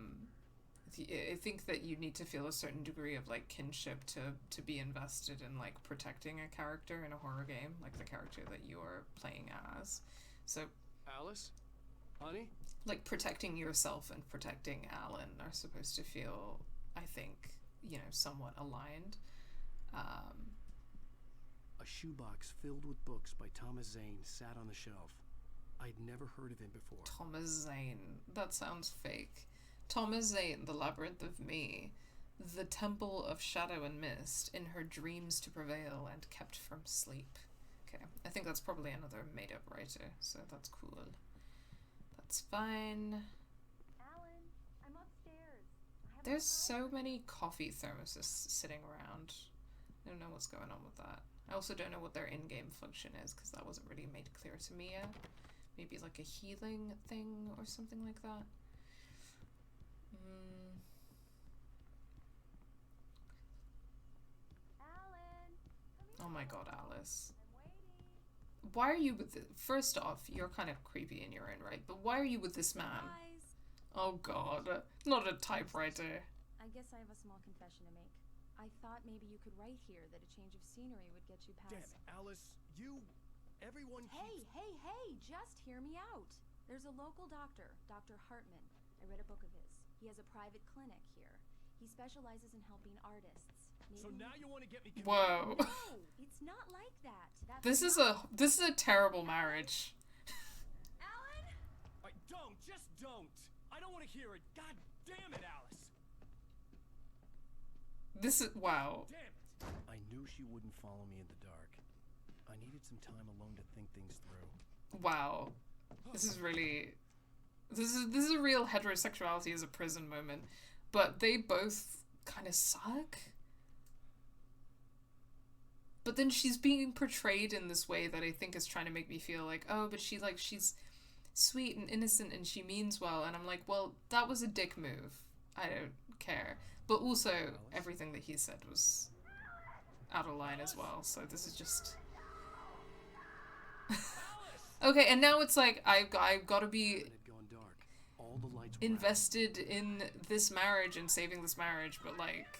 think that you need to feel a certain degree of, like, kinship to be invested in, like, protecting a character in a horror game, like the character that you're playing as. So... Alice? Honey? Like, protecting yourself and protecting Alan are supposed to feel, I think, you know, somewhat aligned. A shoebox filled with books by Thomas Zane sat on the shelf. I'd never heard of him before. Thomas Zane. That sounds fake. Thomas Zane, The Labyrinth of Me. The Temple of Shadow and Mist. In her dreams to prevail and kept from sleep. Okay, I think that's probably another made-up writer, so that's cool. That's fine. Alan, I'm upstairs. There's so many coffee thermoses sitting around. I don't know what's going on with that. I also don't know what their in-game function is, because that wasn't really made clear to me yet. Maybe like a healing thing or something like that. Alan, Oh my god, Alice. Why are you with first off, you're kind of creepy in your own right, but why are you with this man? Guys, Oh god, not a typewriter. I guess I have a small confession to make. I thought maybe you could write here that a change of scenery would get you past... Damn it, Alice, everyone Hey, just hear me out. There's a local doctor, Dr. Hartman. I read a book of his. He has a private clinic here. He specializes in helping artists. So now you want to get me... Whoa. No, it's not like that. This is a terrible marriage. Alan? Just don't. I don't want to hear it. God damn it, Alice. This is wow. Damn it. I knew she wouldn't follow me in the dark. I needed some time alone to think things through. Wow. This is a real heterosexuality as a prison moment. But they both kind of suck. But then she's being portrayed in this way that I think is trying to make me feel like, oh, but she's sweet and innocent and she means well. And I'm like, well, that was a dick move. I don't care. But also, everything that he said was out of line as well. So this is just... Okay, and now it's like, I've got to be invested in this marriage and saving this marriage, but like,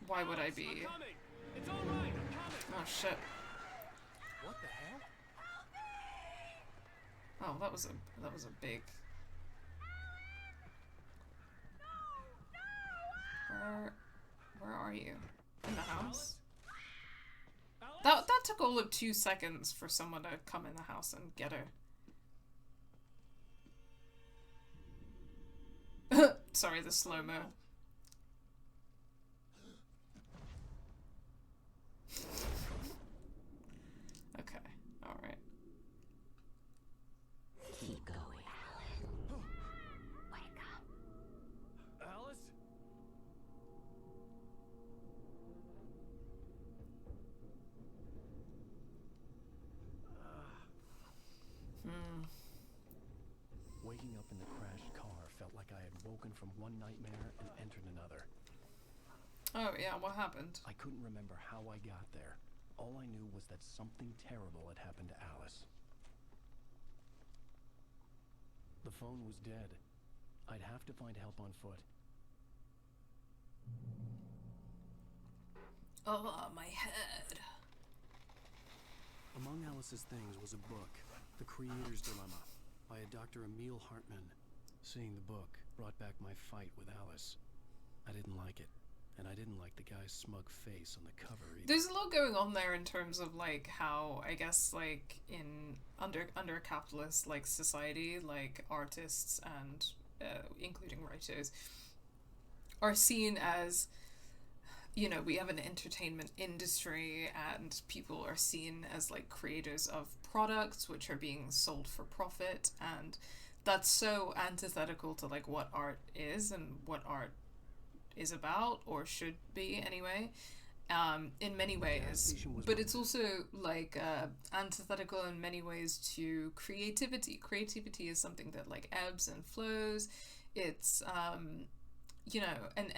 why would I be? It's all right. I'm coming. Oh shit. What the hell? Oh, that was a big... are you? In the house? That took all of 2 seconds for someone to come in the house and get her. Sorry, the slow-mo. Okay, alright. Keep going, Alan. Wake up. Alice? Waking up in the crashed car felt like I had woken from one nightmare and entered another. Oh yeah, what happened? I couldn't remember how I got there. All I knew was that something terrible had happened to Alice. The phone was dead. I'd have to find help on foot. Oh, my head. Among Alice's things was a book, The Creator's Dilemma, by a Dr. Emil Hartman. Seeing the book brought back my fight with Alice. I didn't like it, and I didn't like the guy's smug face on the cover either. There's a lot going on there in terms of like how, I guess, like in under a capitalist like society, like artists and including writers are seen as, you know, we have an entertainment industry and people are seen as like creators of products which are being sold for profit, and that's so antithetical to like what art is and what art is about, or should be anyway, in many ways. But it's also like antithetical in many ways to creativity. Creativity is something that like ebbs and flows. It's you know, and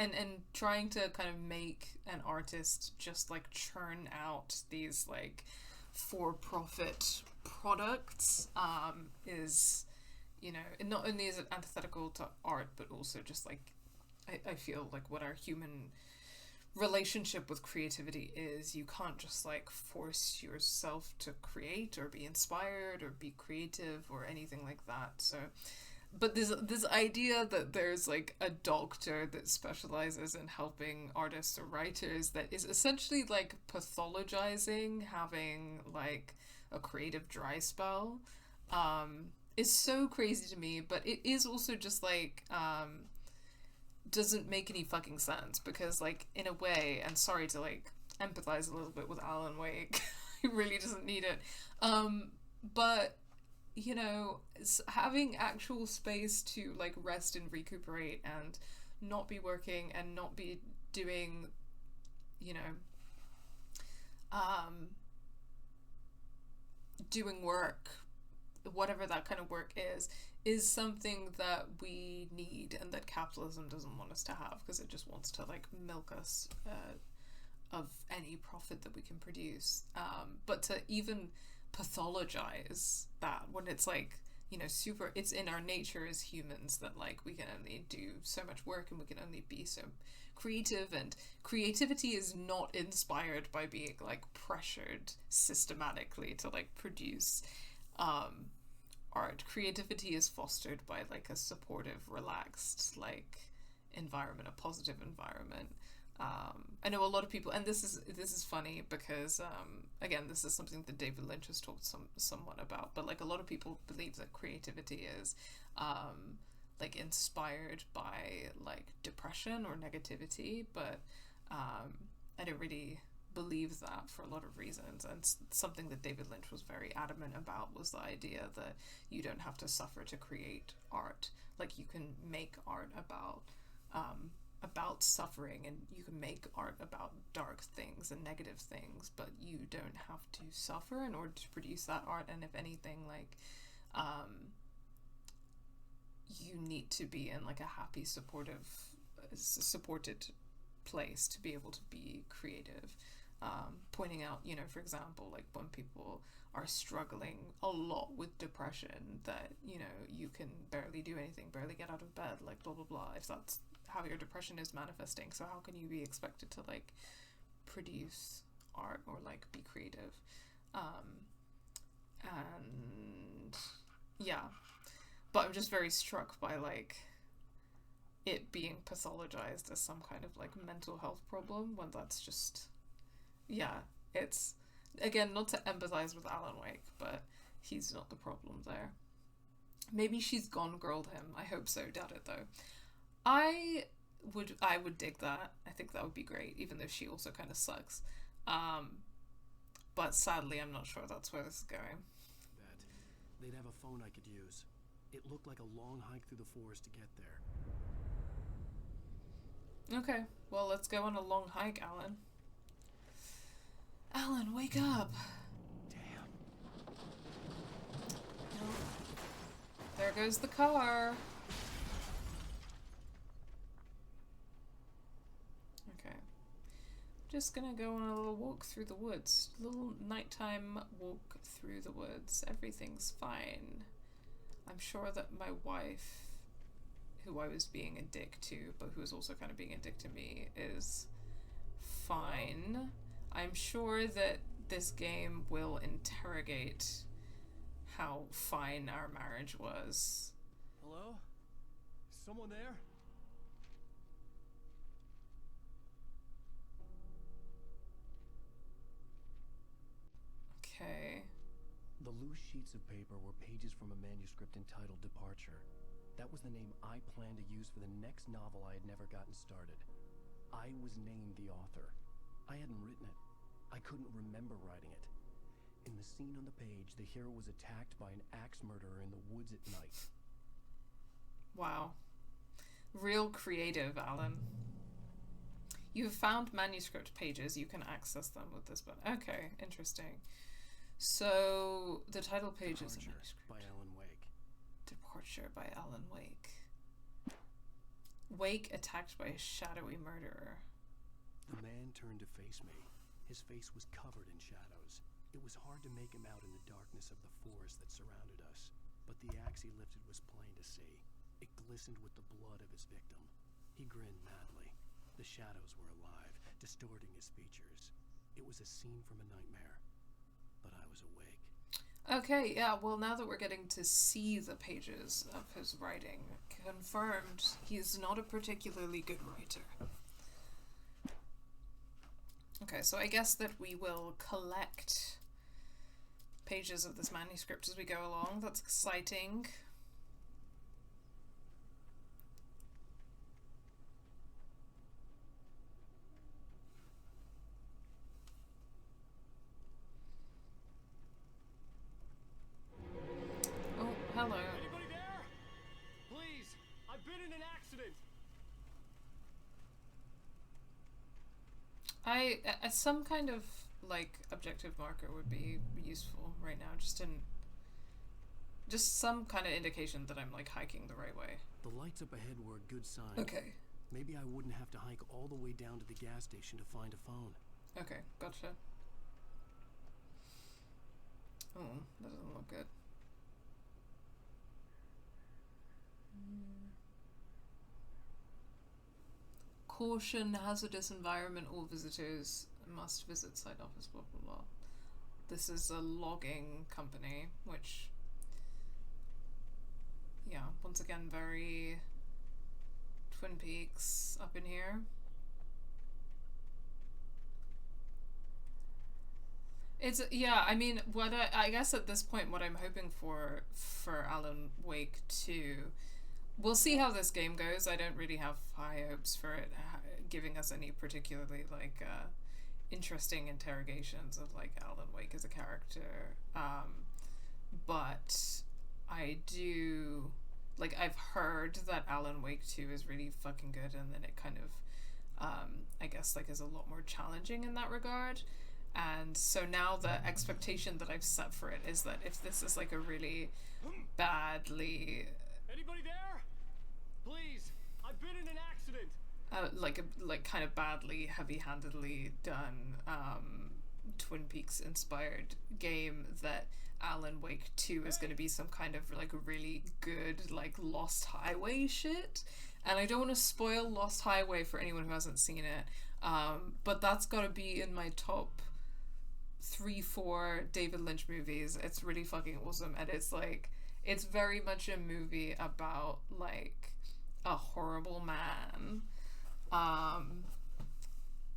trying to kind of make an artist just like churn out these like for-profit products is, you know, not only is it antithetical to art, but also just like I feel like what our human relationship with creativity is. You can't just like force yourself to create or be inspired or be creative or anything like that. So, but this idea that there's like a doctor that specializes in helping artists or writers that is essentially like pathologizing having like a creative dry spell is so crazy to me. But it is also just like doesn't make any fucking sense, because like in a way, and sorry to like empathize a little bit with Alan Wake, he really doesn't need it, but you know, having actual space to like rest and recuperate and not be working and not be doing, you know, doing work, whatever that kind of work is something that we need and that capitalism doesn't want us to have, because it just wants to like milk us of any profit that we can produce. But to even pathologize that when it's like, you know, it's in our nature as humans that like we can only do so much work and we can only be so creative, and creativity is not inspired by being like pressured systematically to like produce art. Creativity is fostered by like a supportive, relaxed like environment, a positive environment. I know a lot of people, and this is funny because again, this is something that David Lynch has talked somewhat about, but like a lot of people believe that creativity is like inspired by like depression or negativity, but I don't really believe that for a lot of reasons. And something that David Lynch was very adamant about was the idea that you don't have to suffer to create art. Like you can make art about suffering, and you can make art about dark things and negative things, but you don't have to suffer in order to produce that art. And if anything, like you need to be in like a happy, supported place to be able to be creative. Pointing out, you know, for example, like when people are struggling a lot with depression, that, you know, you can barely do anything, barely get out of bed, like blah blah blah, if that's how your depression is manifesting. So how can you be expected to like produce art or like be creative? And yeah, but I'm just very struck by like it being pathologized as some kind of like mental health problem when that's just, yeah, it's, again, not to empathize with Alan Wake, but he's not the problem there. Maybe she's gone girled him. I hope so. Doubt it though. I would dig that. I think that would be great, even though she also kind of sucks. But sadly, I'm not sure that's where this is going. Bet. They'd have a phone I could use. It looked like a long hike through the forest to get there. Okay, well, let's go on a long hike, Alan. Alan, wake up! Damn. No. There goes the car. Okay. Just gonna go on a little walk through the woods. Little nighttime walk through the woods. Everything's fine. I'm sure that my wife, who I was being a dick to, but who was also kind of being a dick to me, is fine. I'm sure that this game will interrogate how fine our marriage was. Hello? Is someone there? Okay. The loose sheets of paper were pages from a manuscript entitled Departure. That was the name I planned to use for the next novel I had never gotten started. I was named the author. I hadn't written it. I couldn't remember writing it. In the scene on the page, the hero was attacked by an axe murderer in the woods at night. Wow. Real creative, Alan. You've found manuscript pages. You can access them with this button. Okay, interesting. So, the title page is a manuscript. By Alan Wake. Departure by Alan Wake. Wake attacked by a shadowy murderer. The man turned to face me. His face was covered in shadows. It was hard to make him out in the darkness of the forest that surrounded us, but the axe he lifted was plain to see. It glistened with the blood of his victim. He grinned madly. The shadows were alive, distorting his features. It was a scene from a nightmare, but I was awake. Okay, yeah, well, now that we're getting to see the pages of his writing, confirmed he's not a particularly good writer. Okay, so I guess that we will collect pages of this manuscript as we go along. That's exciting. Oh, hello. Anybody there? Please, I've been in an accident. Some kind of, like, objective marker would be useful right now, just some kind of indication that I'm, like, hiking the right way. The lights up ahead were a good sign. Okay. Maybe I wouldn't have to hike all the way down to the gas station to find a phone. Okay, gotcha. Oh, that doesn't look good. Caution, hazardous environment, all visitors must visit site office, blah blah blah. This is a logging company, which, yeah, once again, very Twin Peaks up in here. It's, yeah, I mean, what I guess at this point, what I'm hoping for Alan Wake 2, we'll see how this game goes. I don't really have high hopes for it giving us any particularly, like, interesting interrogations of, like, Alan Wake as a character. But I do, like, I've heard that Alan Wake 2 is really fucking good, and then it kind of, I guess, like, is a lot more challenging in that regard. And so now the expectation that I've set for it is that if this is, like, a really badly... Anybody there? Please, I've been in an accident. like kind of badly, heavy-handedly done, Twin Peaks inspired game, that Alan Wake 2 is going to be some kind of, like, really good, like, Lost Highway shit. And I don't want to spoil Lost Highway for anyone who hasn't seen it, but that's got to be in my top 3-4 David Lynch movies. It's really fucking awesome, and it's, like, it's very much a movie about, like, a horrible man,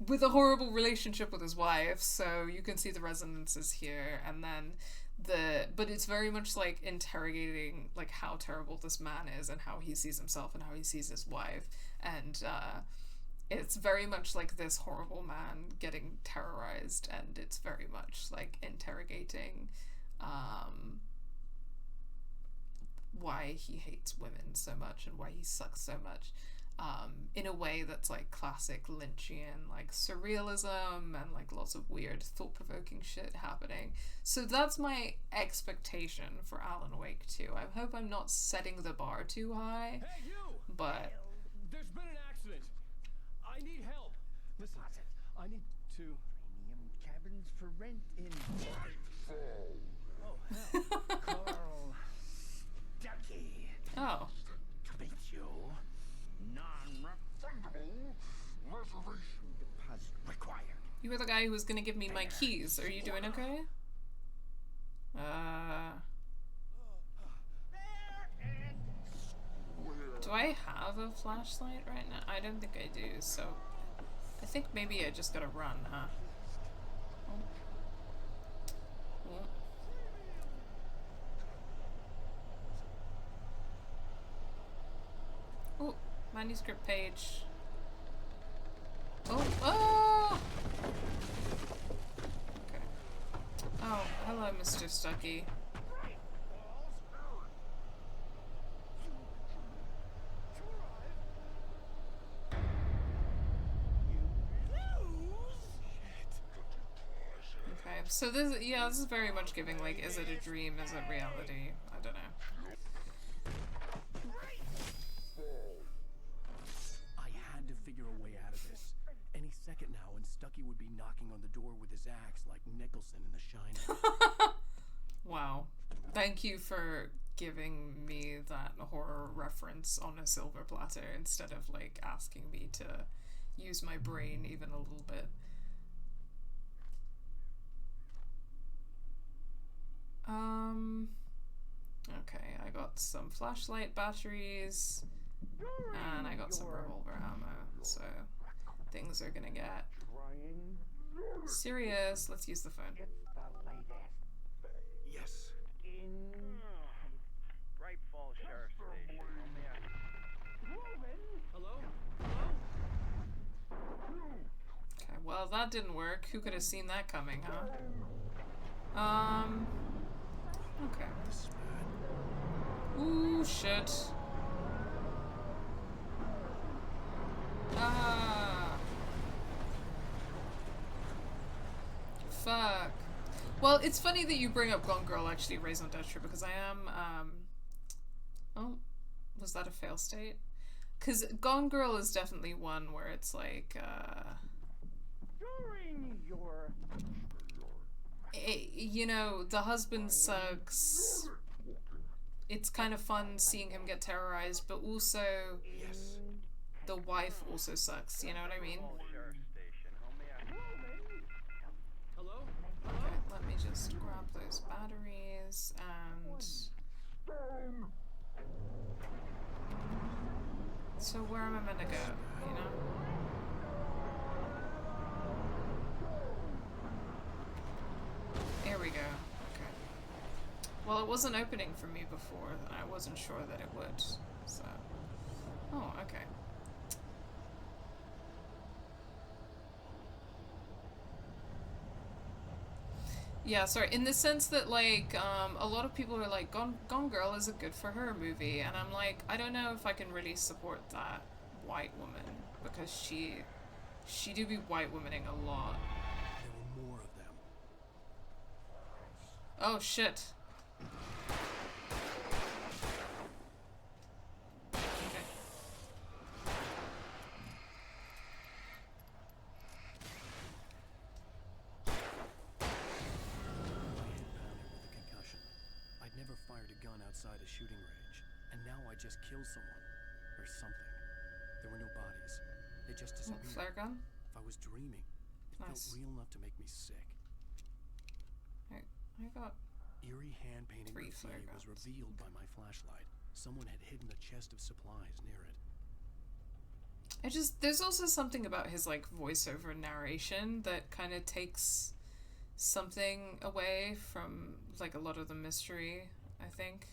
with a horrible relationship with his wife, so you can see the resonances here. And then but it's very much like interrogating like how terrible this man is and how he sees himself and how he sees his wife. And it's very much like this horrible man getting terrorized, and it's very much like interrogating why he hates women so much and why he sucks so much, in a way that's like classic Lynchian, like surrealism and like lots of weird thought-provoking shit happening. So that's my expectation for Alan Wake 2. I hope I'm not setting the bar too high. Hey, you! But There's been an accident. I need help. Listen, I need to... Premium cabins for rent in Oh, hell. Carl Stucky. oh, To meet you. Non-refundable reservation deposit required. you were the guy who was gonna give me my keys. Are you doing okay? Do I have a flashlight right now? I don't think I do, so I think maybe I just gotta run, huh? Oh, manuscript page. Oh! Okay. Oh, hello, Mr. Stucky. Okay, so this is very much giving like, is it a dream, is it reality? I don't know. I had to figure a way out of this. Any second now, and Stucky would be knocking on the door with his axe like Nicholson in The Shining. Wow. Thank you for giving me that horror reference on a silver platter instead of like asking me to use my brain even a little bit. Okay, I got some flashlight batteries, and I got some revolver ammo, so things are gonna get serious. Let's use the phone. Yes. Bright Falls Sheriff Station. Hello? Okay, well that didn't work. Who could have seen that coming, huh? Okay. Ooh, shit. Ah. Fuck. Well, it's funny that you bring up Gone Girl, actually, Raison d'etre, because I am, oh, was that a fail state? Because Gone Girl is definitely one where it's like, During your... you know, the husband sucks. It's kind of fun seeing him get terrorized, but also the wife also sucks, you know what I mean? Hello? Okay, let me just grab those batteries and... So where am I meant to go, you know? Here we go. Okay. Well, it wasn't opening for me before, and I wasn't sure that it would, so... Oh, okay. Yeah, sorry, in the sense that, like, a lot of people are like, Gone Girl is a good for her movie, and I'm like, I don't know if I can really support that white woman, because she do be white womaning a lot. There were more of them. Oh, shit. Okay. I'd never fired a gun outside a shooting range, and now I just killed someone. Or something. There were no bodies. They just disappeared. Flare gun? If I was dreaming, it felt real enough to make me sick. I got Eerie hand-painting 3 flare graffiti was guns. revealed by my flashlight. Someone had hidden a chest of supplies near it. there's also something about his like voiceover narration that kind of takes something away from like a lot of the mystery, I think.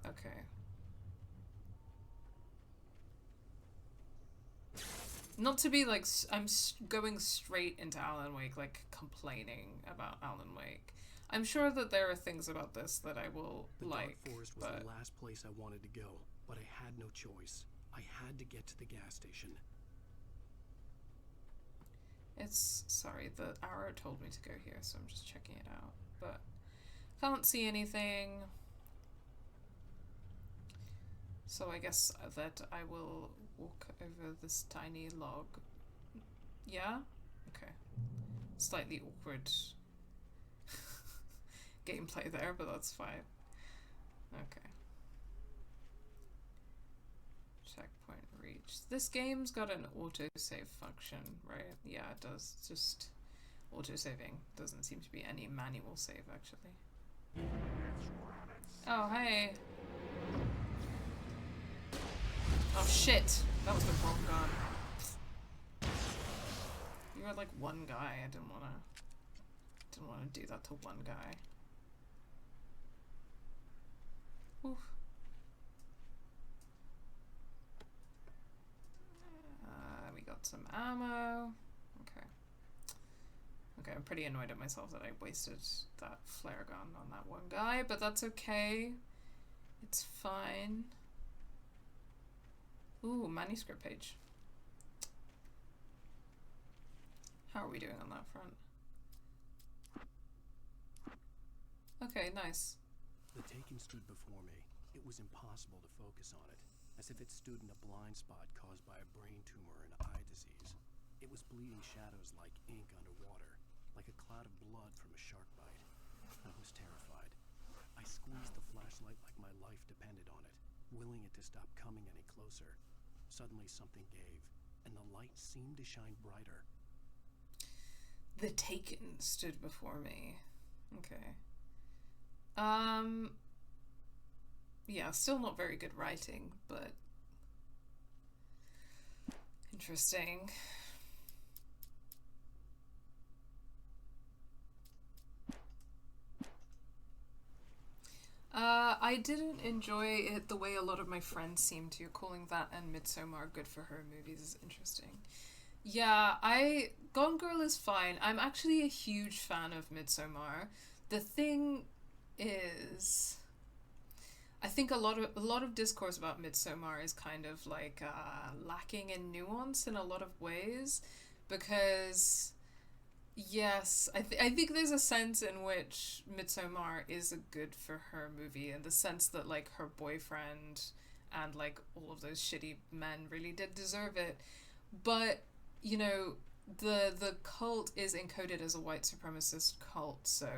Okay. Not to be like, going straight into Alan Wake, like complaining about Alan Wake. I'm sure that there are things about this that I will like. The Dark Forest was the last place I wanted to go, but I had no choice. I had to get to the gas station. Sorry, the arrow told me to go here, so I'm just checking it out. But can't see anything. So I guess that I will walk over this tiny log. Yeah? Okay. Slightly awkward gameplay there, but that's fine. Okay. Checkpoint reached. This game's got an autosave function, right? Yeah, it does. It's just autosaving. Doesn't seem to be any manual save, actually. Oh, hey! Oh shit! That was the wrong gun. You were like one guy. I didn't wanna do that to one guy. Oof. We got some ammo. Okay, I'm pretty annoyed at myself that I wasted that flare gun on that one guy, but that's okay. It's fine. Ooh, manuscript page. How are we doing on that front? Okay, nice. The Taken stood before me. It was impossible to focus on it, as if it stood in a blind spot caused by a brain tumor and eye disease. It was bleeding shadows like ink underwater, like a cloud of blood from a shark bite. I was terrified. I squeezed the flashlight like my life depended on it, willing it to stop coming any closer. Suddenly something gave, and the light seemed to shine brighter. The Taken stood before me. Okay. Yeah, still not very good writing, but interesting. I didn't enjoy it the way a lot of my friends seem to. Calling that and Midsommar good for her movies is interesting. Yeah, Gone Girl is fine. I'm actually a huge fan of Midsommar. The thing is, I think a lot of discourse about Midsommar is kind of like lacking in nuance in a lot of ways, because yes, I think there's a sense in which Midsommar is a good for her movie, in the sense that like her boyfriend and like all of those shitty men really did deserve it, but you know, the cult is encoded as a white supremacist cult, so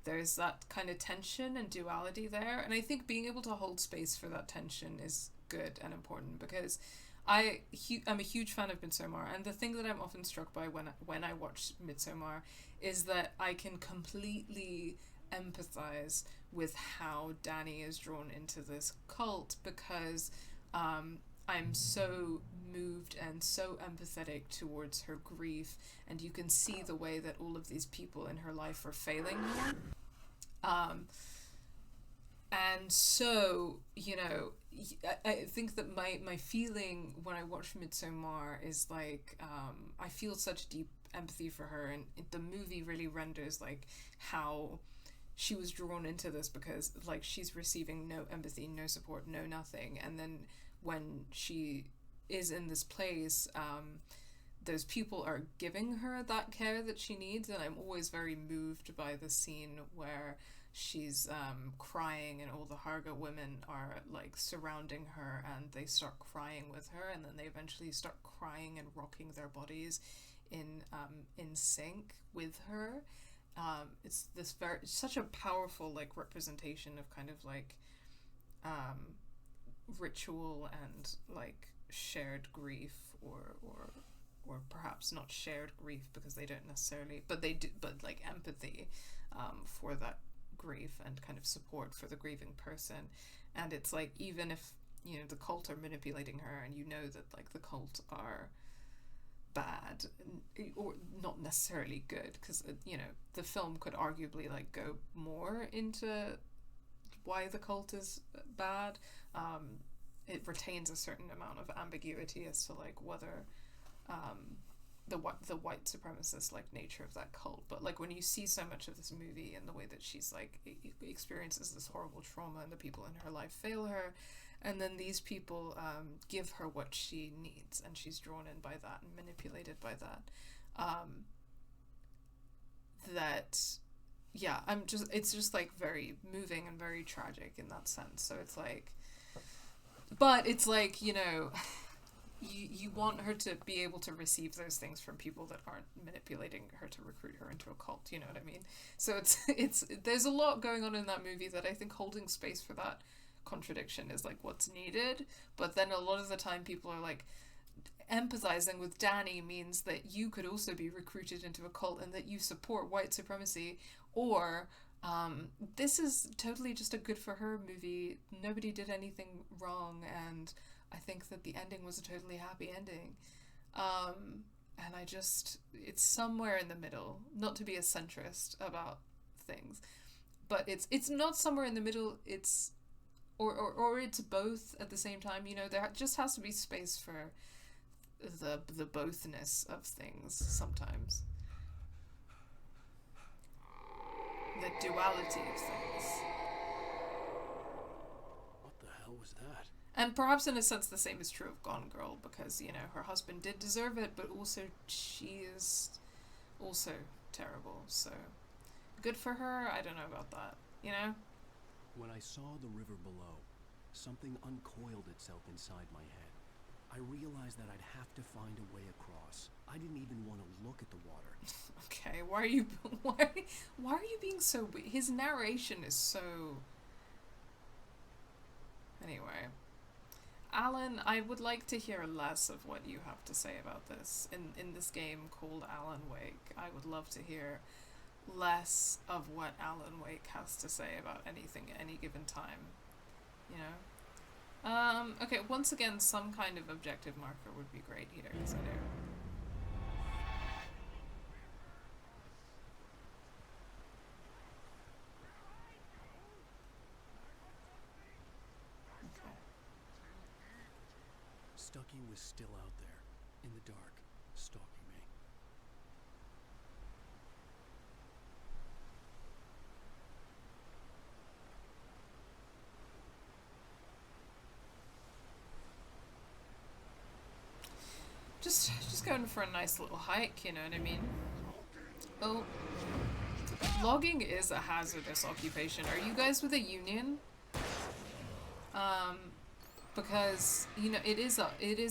there's that kind of tension and duality there, and I think being able to hold space for that tension is good and important, because I'm a huge fan of Midsommar, and the thing that I'm often struck by when I watch Midsommar is that I can completely empathize with how Danny is drawn into this cult, because I'm so moved and so empathetic towards her grief, and you can see the way that all of these people in her life are failing her. And so, you know, I think that my feeling when I watch Midsommar is like, I feel such deep empathy for her, and the movie really renders like how she was drawn into this, because like she's receiving no empathy, no support, no nothing, and then when she is in this place, those people are giving her that care that she needs, and I'm always very moved by the scene where she's crying and all the Harga women are like surrounding her, and they start crying with her, and then they eventually start crying and rocking their bodies in sync with her. It's such a powerful like representation of kind of like ritual and like shared grief, or perhaps not shared grief because they don't necessarily, but they do, but like empathy for that grief and kind of support for the grieving person. And it's like, even if, you know, the cult are manipulating her, and you know that like the cult are bad or not necessarily good, because you know, the film could arguably like go more into why the cult is bad. It retains a certain amount of ambiguity as to like whether the white supremacist like nature of that cult. But like when you see so much of this movie and the way that she's like experiences this horrible trauma, and the people in her life fail her, and then these people give her what she needs, and she's drawn in by that and manipulated by that, that yeah, it's just like very moving and very tragic in that sense. So it's like, but it's like, you know, you want her to be able to receive those things from people that aren't manipulating her to recruit her into a cult, you know what I mean? So it's there's a lot going on in that movie that I think holding space for that contradiction is like what's needed. But then a lot of the time people are like, empathizing with Danny means that you could also be recruited into a cult and that you support white supremacy, or this is totally just a good for her movie, nobody did anything wrong, and I think that the ending was a totally happy ending. And I just, it's somewhere in the middle, not to be a centrist about things, but it's not somewhere in the middle, it's or it's both at the same time, you know. There just has to be space for the bothness of things sometimes. The duality of things. What the hell was that? And perhaps in a sense the same is true of Gone Girl, because, you know, her husband did deserve it, but also she is also terrible, so good for her, I don't know about that, you know? When I saw the river below, something uncoiled itself inside my head. I realized that I'd have to find a way across. I didn't even want to look at the water. Okay, why are you being so weird? His narration is so... Anyway. Alan, I would like to hear less of what you have to say about this. In this game called Alan Wake, I would love to hear less of what Alan Wake has to say about anything at any given time. You know? Okay, once again, some kind of objective marker would be great here, because I do. Okay. Stucky was still out there, in the dark, stalking me. Just going for a nice little hike, you know what I mean? Oh. Logging is a hazardous occupation. Are you guys with a union? Because, you know, it is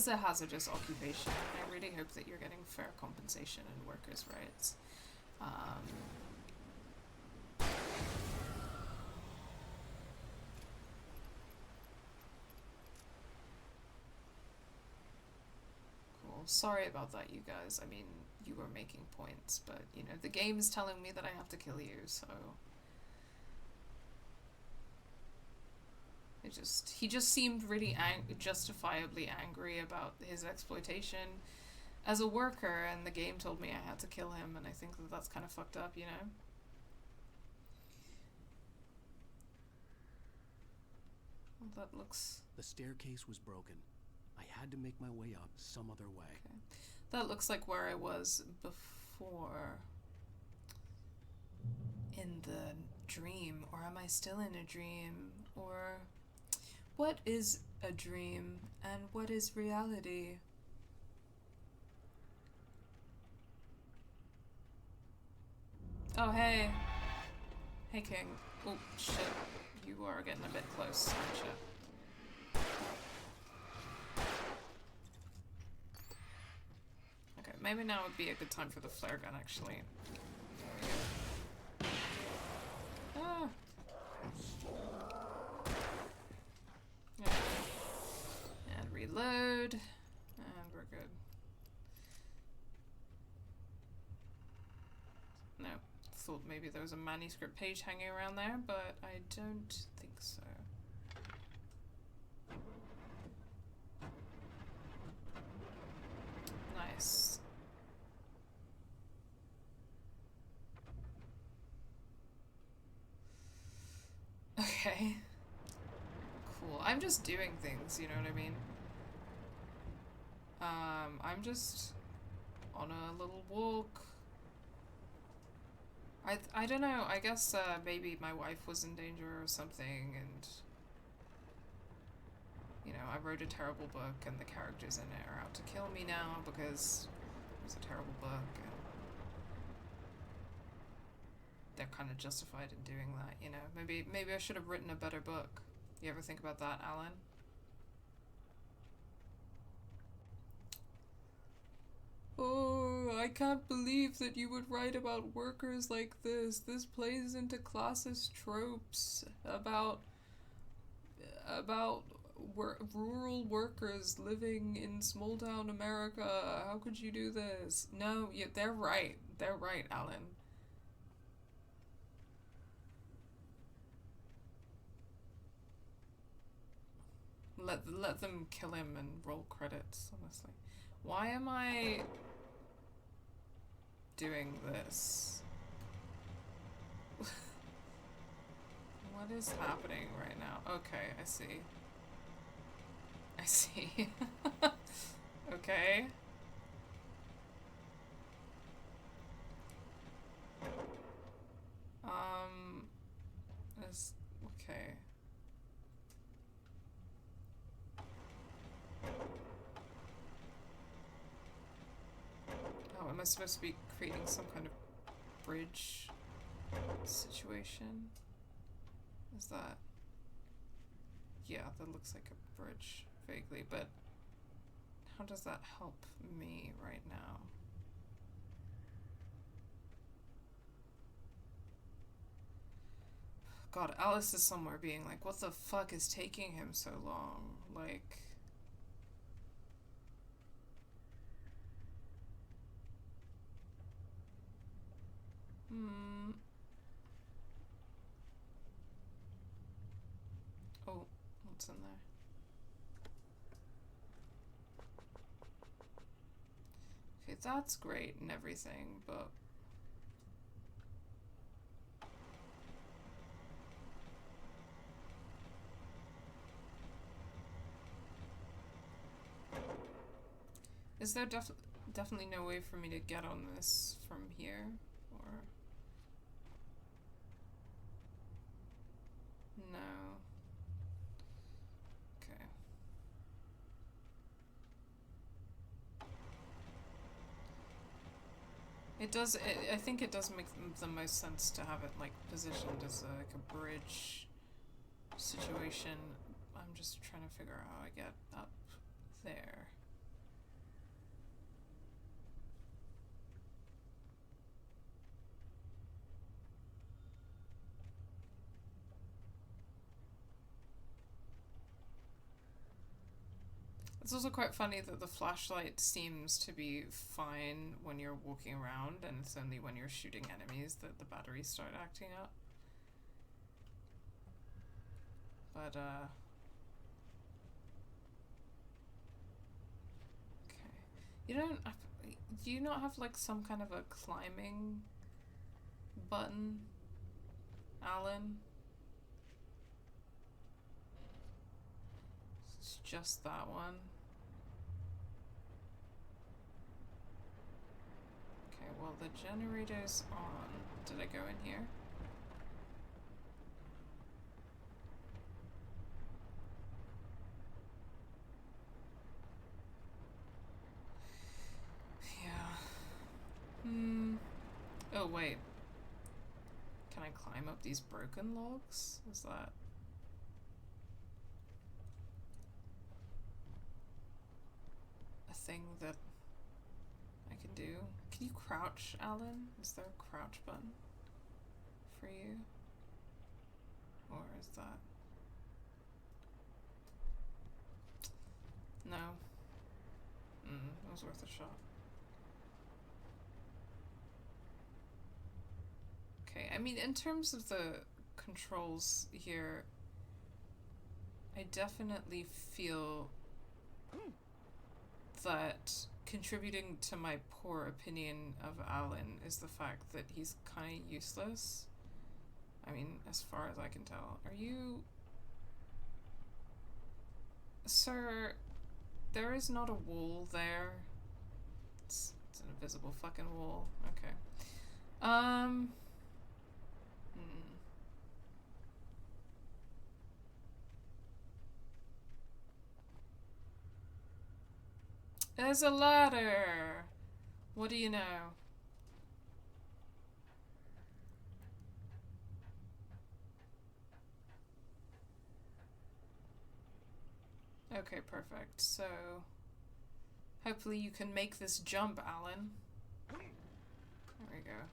a hazardous occupation. I really hope that you're getting fair compensation and workers' rights. Sorry about that, you guys. I mean, you were making points, but, you know, the game is telling me that I have to kill you, so... He just seemed really justifiably angry about his exploitation as a worker, and the game told me I had to kill him, and I think that that's kind of fucked up, you know? Well, that looks... The staircase was broken. I had to make my way up some other way. Okay. That looks like where I was before. In the dream. Or am I still in a dream? Or what is a dream and what is reality? Oh, hey. Hey, King. Oh, shit. You are getting a bit close, aren't you? Maybe now would be a good time for the flare gun, actually. Ah. Yeah. And reload. And we're good. No. thought maybe there was a manuscript page hanging around there, but I don't think so. Nice. Okay. Cool. I'm just doing things, you know what I mean? I'm just on a little walk. I don't know, I guess maybe my wife was in danger or something, and you know, I wrote a terrible book and the characters in it are out to kill me now because it was a terrible book, and they're kind of justified in doing that, you know. Maybe I should have written a better book. You ever think about that, Alan? Oh, I can't believe that you would write about workers like this. This plays into classist tropes about rural workers living in small town America. How could you do this? No, yeah, they're right. They're right, Alan. Let them kill him and roll credits, honestly. Why am I doing this? What is happening right now? Okay, I see. I see. Okay. Okay. Oh, am I supposed to be creating some kind of bridge situation? Is that... Yeah, that looks like a bridge, vaguely, but how does that help me right now? God, Alice is somewhere being like, what the fuck is taking him so long? Like... Oh, what's in there? Okay, that's great and everything, but... Is there definitely no way for me to get on this from here? Or... No. Okay. It does, I think it does make the most sense to have it, like, positioned as like a bridge situation. I'm just trying to figure out how I get up there. It's also quite funny that the flashlight seems to be fine when you're walking around, and it's only when you're shooting enemies that the batteries start acting up. But, okay. Do you not have, like, some kind of a climbing button, Alan? It's just that one. Okay, well, the generator's on. Did I go in here? Oh, wait. Can I climb up these broken logs? Is that... a thing that I can do? Can you crouch, Alan? Is there a crouch button for you? Or is that... No. It was worth a shot. Okay, I mean, in terms of the controls here, I definitely feel that contributing to my poor opinion of Alan is the fact that he's kind of useless. I mean, as far as I can tell. Are you... Sir, there is not a wall there. It's an invisible fucking wall. Okay. There's a ladder! What do you know? Okay, perfect. So, hopefully you can make this jump, Alan. There we go.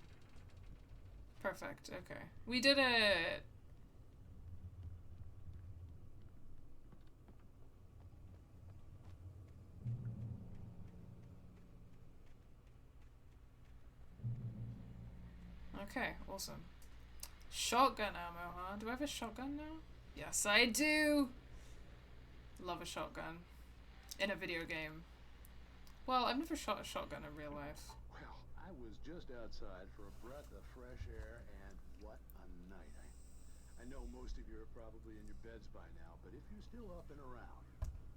Perfect, okay. We did it! Okay, awesome. Shotgun ammo, huh? Do I have a shotgun now? Yes, I do! Love a shotgun. In a video game. Well, I've never shot a shotgun in real life. Well, I was just outside for a breath of fresh air, and what a night. I know most of you are probably in your beds by now, but if you're still up and around,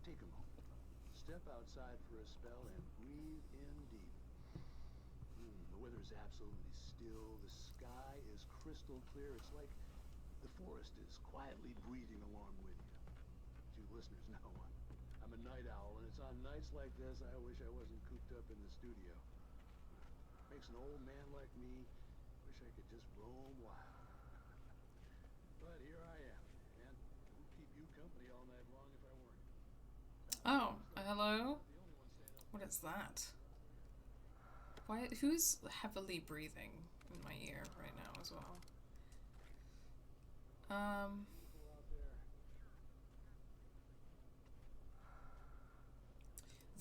take a moment. Step outside for a spell and breathe in deep. The weather is absolutely still. The sky is crystal clear. It's like the forest is quietly breathing along with you. You listeners know I'm a night owl, and it's on nights like this I wish I wasn't cooped up in the studio. Makes an old man like me wish I could just roam wild. But here I am, and I would keep you company all night long if I weren't. Oh, hello? What is that? Why? Who's heavily breathing in my ear right now as well?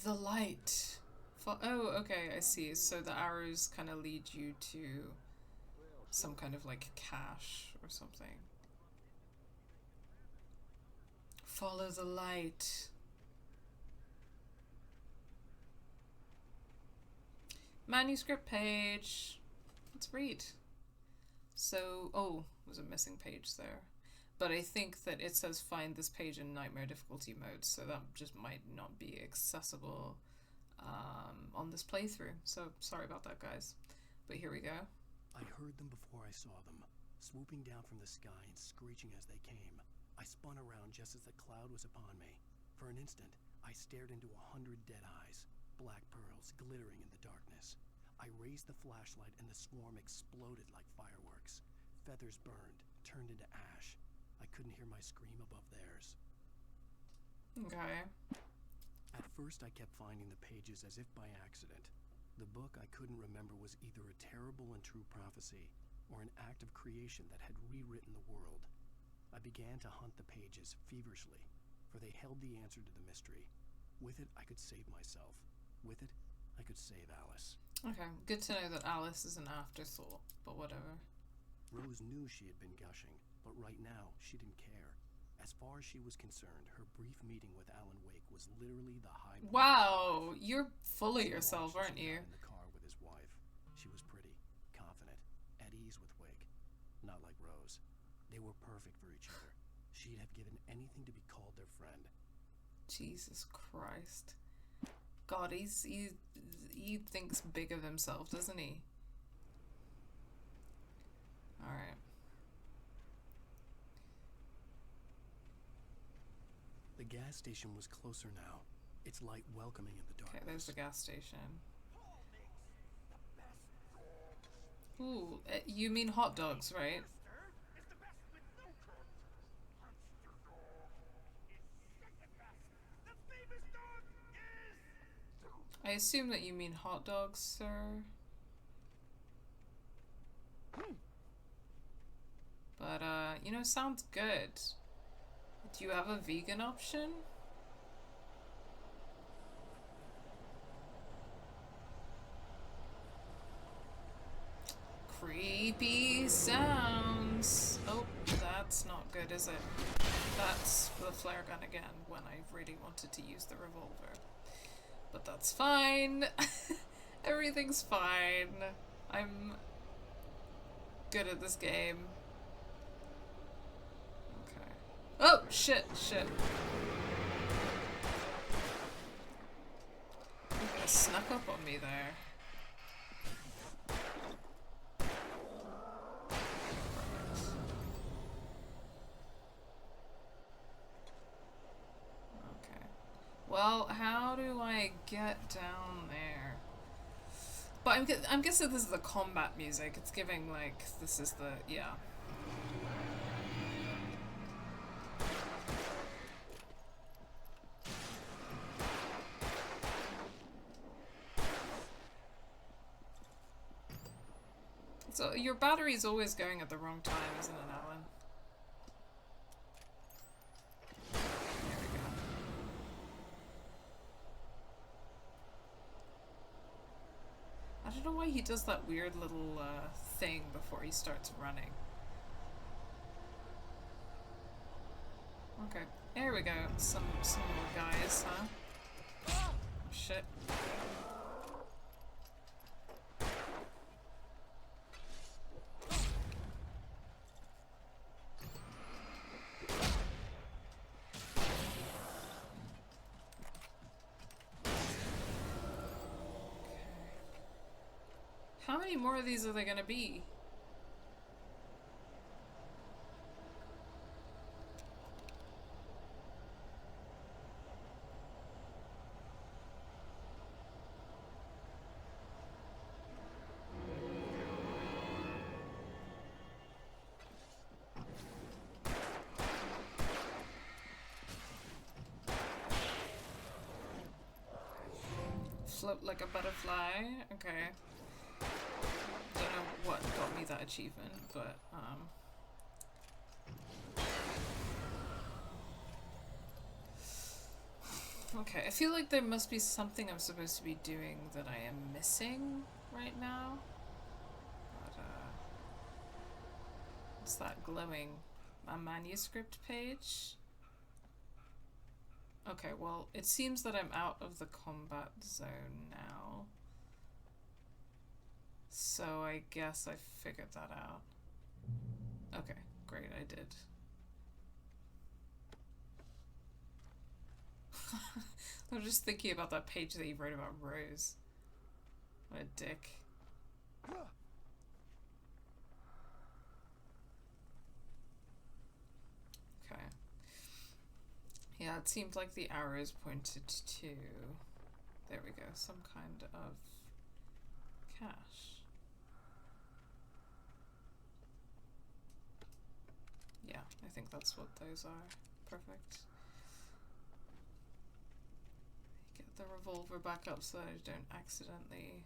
The light. Oh, okay, I see. So the arrows kind of lead you to some kind of like cache or something. Follow the light. Manuscript page. Let's read. So, oh, there's a missing page there. But I think that it says find this page in nightmare difficulty mode, so that just might not be accessible on this playthrough. So sorry about that, guys. But here we go. I heard them before I saw them, swooping down from the sky and screeching as they came. I spun around just as the cloud was upon me. For an instant, I stared into 100 dead eyes, black pearls glittering in the darkness. I raised the flashlight and the swarm exploded like fireworks. Feathers burned, turned into ash. I couldn't hear my scream above theirs. Okay. At first I kept finding the pages as if by accident. The book I couldn't remember was either a terrible and true prophecy, or an act of creation that had rewritten the world. I began to hunt the pages feverishly, for they held the answer to the mystery. With it, I could save myself. With it, I could save Alice. Okay, good to know that Alice is an afterthought, but whatever. Rose knew she had been gushing, but right now, she didn't care. As far as she was concerned, her brief meeting with Alan Wake was literally the high point. Wow, you're full of yourself, aren't you? In the car with his wife. She was pretty, confident, at ease with Wake. Not like Rose. They were perfect for each other. She'd have given anything to be called their friend. Jesus Christ. God, he thinks big of himself, doesn't he? Alright. The gas station was closer now, its light welcoming in the darkness. Okay, there's the gas station. Ooh, you mean hot dogs, right? I assume that you mean hot dogs, sir. But, you know, sounds good. Do you have a vegan option? Creepy. creepy sounds. Oh, that's not good, is it? That's the flare gun again when I really wanted to use the revolver. But that's fine. Everything's fine. I'm good at this game. Okay. Oh, shit, shit. You guys snuck up on me there. Well, how do I get down there? But I'm guessing this is the combat music. It's giving, like, this is the, yeah. So your battery's always going at the wrong time, isn't it, Alan? I don't know why he does that weird little thing before he starts running. Okay, there we go. Some more guys, huh? Oh, shit. How many more of these are there gonna be? Float like a butterfly. Okay. Don't know what got me that achievement, but okay, I feel like there must be something I'm supposed to be doing that I am missing right now. But what's that glowing? A manuscript page? Okay, well, it seems that I'm out of the combat zone now. So I guess I figured that out. Okay, great, I did. I'm just thinking about that page that you wrote about Rose. What a dick. Okay. Yeah, it seemed like the arrows pointed to... There we go, some kind of cache. Yeah, I think that's what those are. Perfect. Get the revolver back up so that I don't accidentally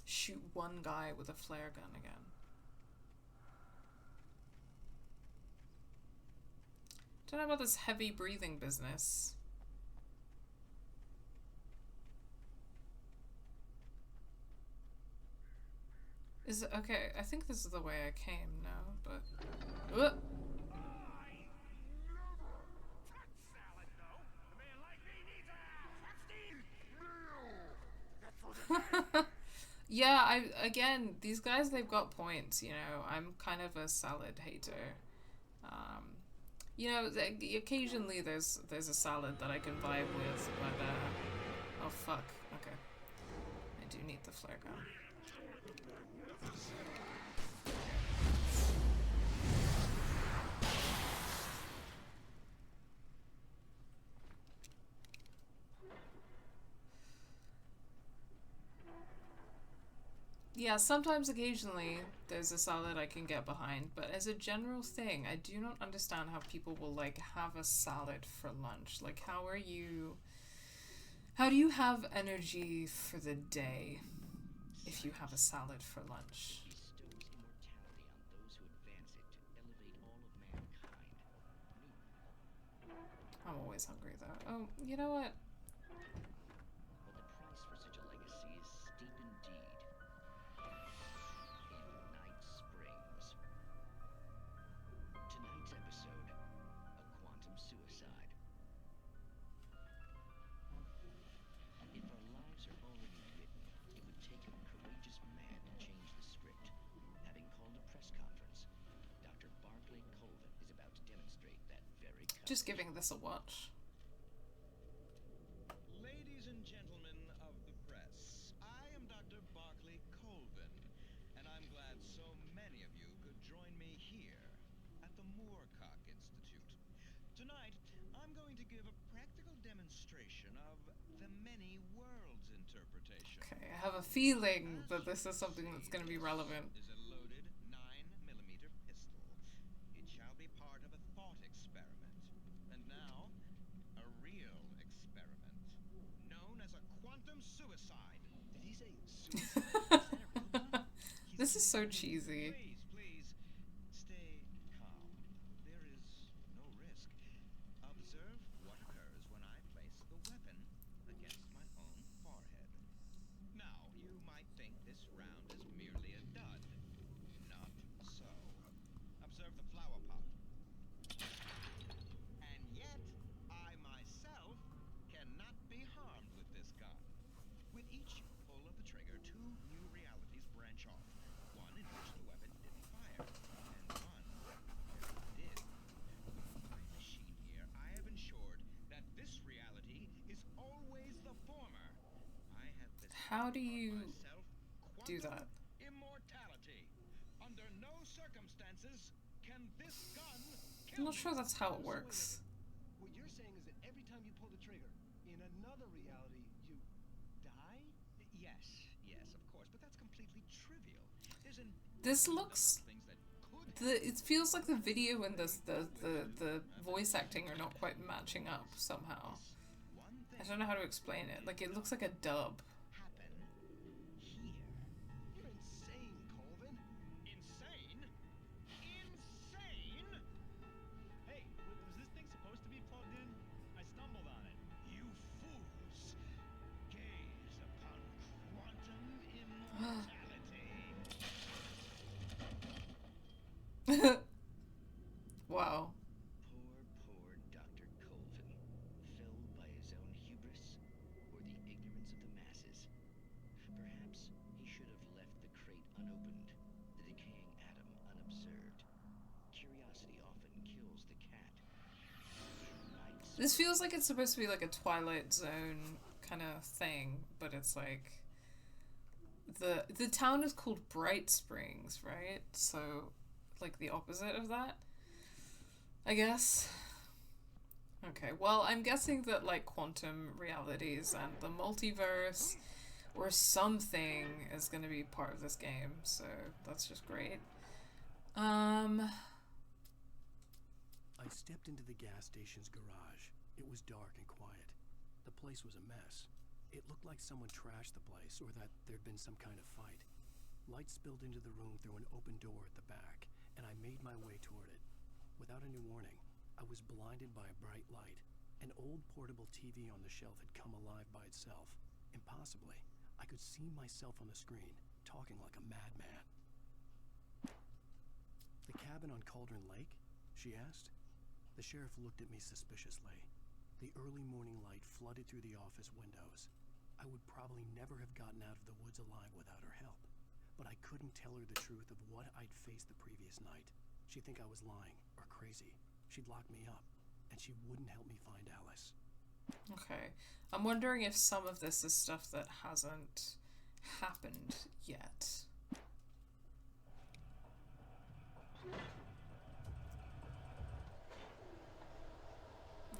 shoot one guy with a flare gun again. Don't know about this heavy breathing business. Is it okay? I think this is the way I came now, but yeah, again, these guys, they've got points, you know. I'm kind of a salad hater. You know, occasionally there's a salad that I can vibe with, but oh fuck. Okay. I do need the flare gun. Yeah, sometimes, occasionally, there's a salad I can get behind, but as a general thing, I do not understand how people will, like, have a salad for lunch. Like, how do you have energy for the day if you have a salad for lunch? I'm always hungry, though. Oh, you know what? But the price for such a legacy is steep indeed. Tonight's episode, a quantum suicide. If our lives are already written, it would take a courageous man to change the script. Having called a press conference, Dr. Barclay Colvin is about to demonstrate that very Just giving this a watch. Ladies and gentlemen of the press, I am Dr. Barclay Colvin, and I'm glad so many of you could join me here at the Moorcock Institute. Tonight, I'm going to give a practical demonstration of the many worlds interpretation. Okay, I have a feeling that this is something that's going to be relevant. Is a loaded 9mm pistol. It shall be part of a thought experiment. And now, a real experiment. Known as a quantum suicide. Did he say suicide? This is so cheesy. Please, stay calm. There is no risk. Observe what occurs when I place the weapon against my own forehead. Now, you might think this round is merely a dud. Not so. Observe the flower pot. And yet, I myself cannot be harmed with this gun. With each pull of the trigger, two new realities branch off. One in which the weapon didn't fire, and one where it did. With my machine here, I have ensured that this reality is always the former. I have How do you myself do that? immortality. Under no circumstances can this gun I'm not sure that's how it works. What you're saying is that every time you pull the trigger, in another reality, you die? Yes, of course, but that's completely trivial. There's an This looks. things that could It feels like the video and the voice acting are not quite matching up somehow. one thing I don't know how to explain it. Like, it looks like a dub. happen here. You're insane, Colvin. Insane? Insane? Hey, was this thing supposed to be plugged in? I stumbled on it. You fools! Gaze upon quantum immortality. Wow. Poor Dr. Colvin, felled by his own hubris or the ignorance of the masses. Perhaps he should have left the crate unopened, the decaying atom unobserved. Curiosity often kills the cat. This feels like it's supposed to be like a Twilight Zone kind of thing, but it's like the town is called Bright Springs, right? So like the opposite of that, I guess. Okay, well, I'm guessing that like quantum realities and the multiverse or something is going to be part of this game, so that's just great. I stepped into the gas station's garage. It was dark and quiet. The place was a mess. It looked like someone trashed the place or that there'd been some kind of fight. Light spilled into the room through an open door at the back, and I made my way toward it. Without any warning, I was blinded by a bright light. An old portable TV on the shelf had come alive by itself. Impossibly, I could see myself on the screen, talking like a madman. The cabin on Cauldron Lake? She asked. The sheriff looked at me suspiciously. The early morning light flooded through the office windows. I would probably never have gotten out of the woods alive without her help. But I couldn't tell her the truth of what I'd faced the previous night. She'd think I was lying or crazy. She'd lock me up, and she wouldn't help me find Alice. Okay. I'm wondering if some of this is stuff that hasn't happened yet.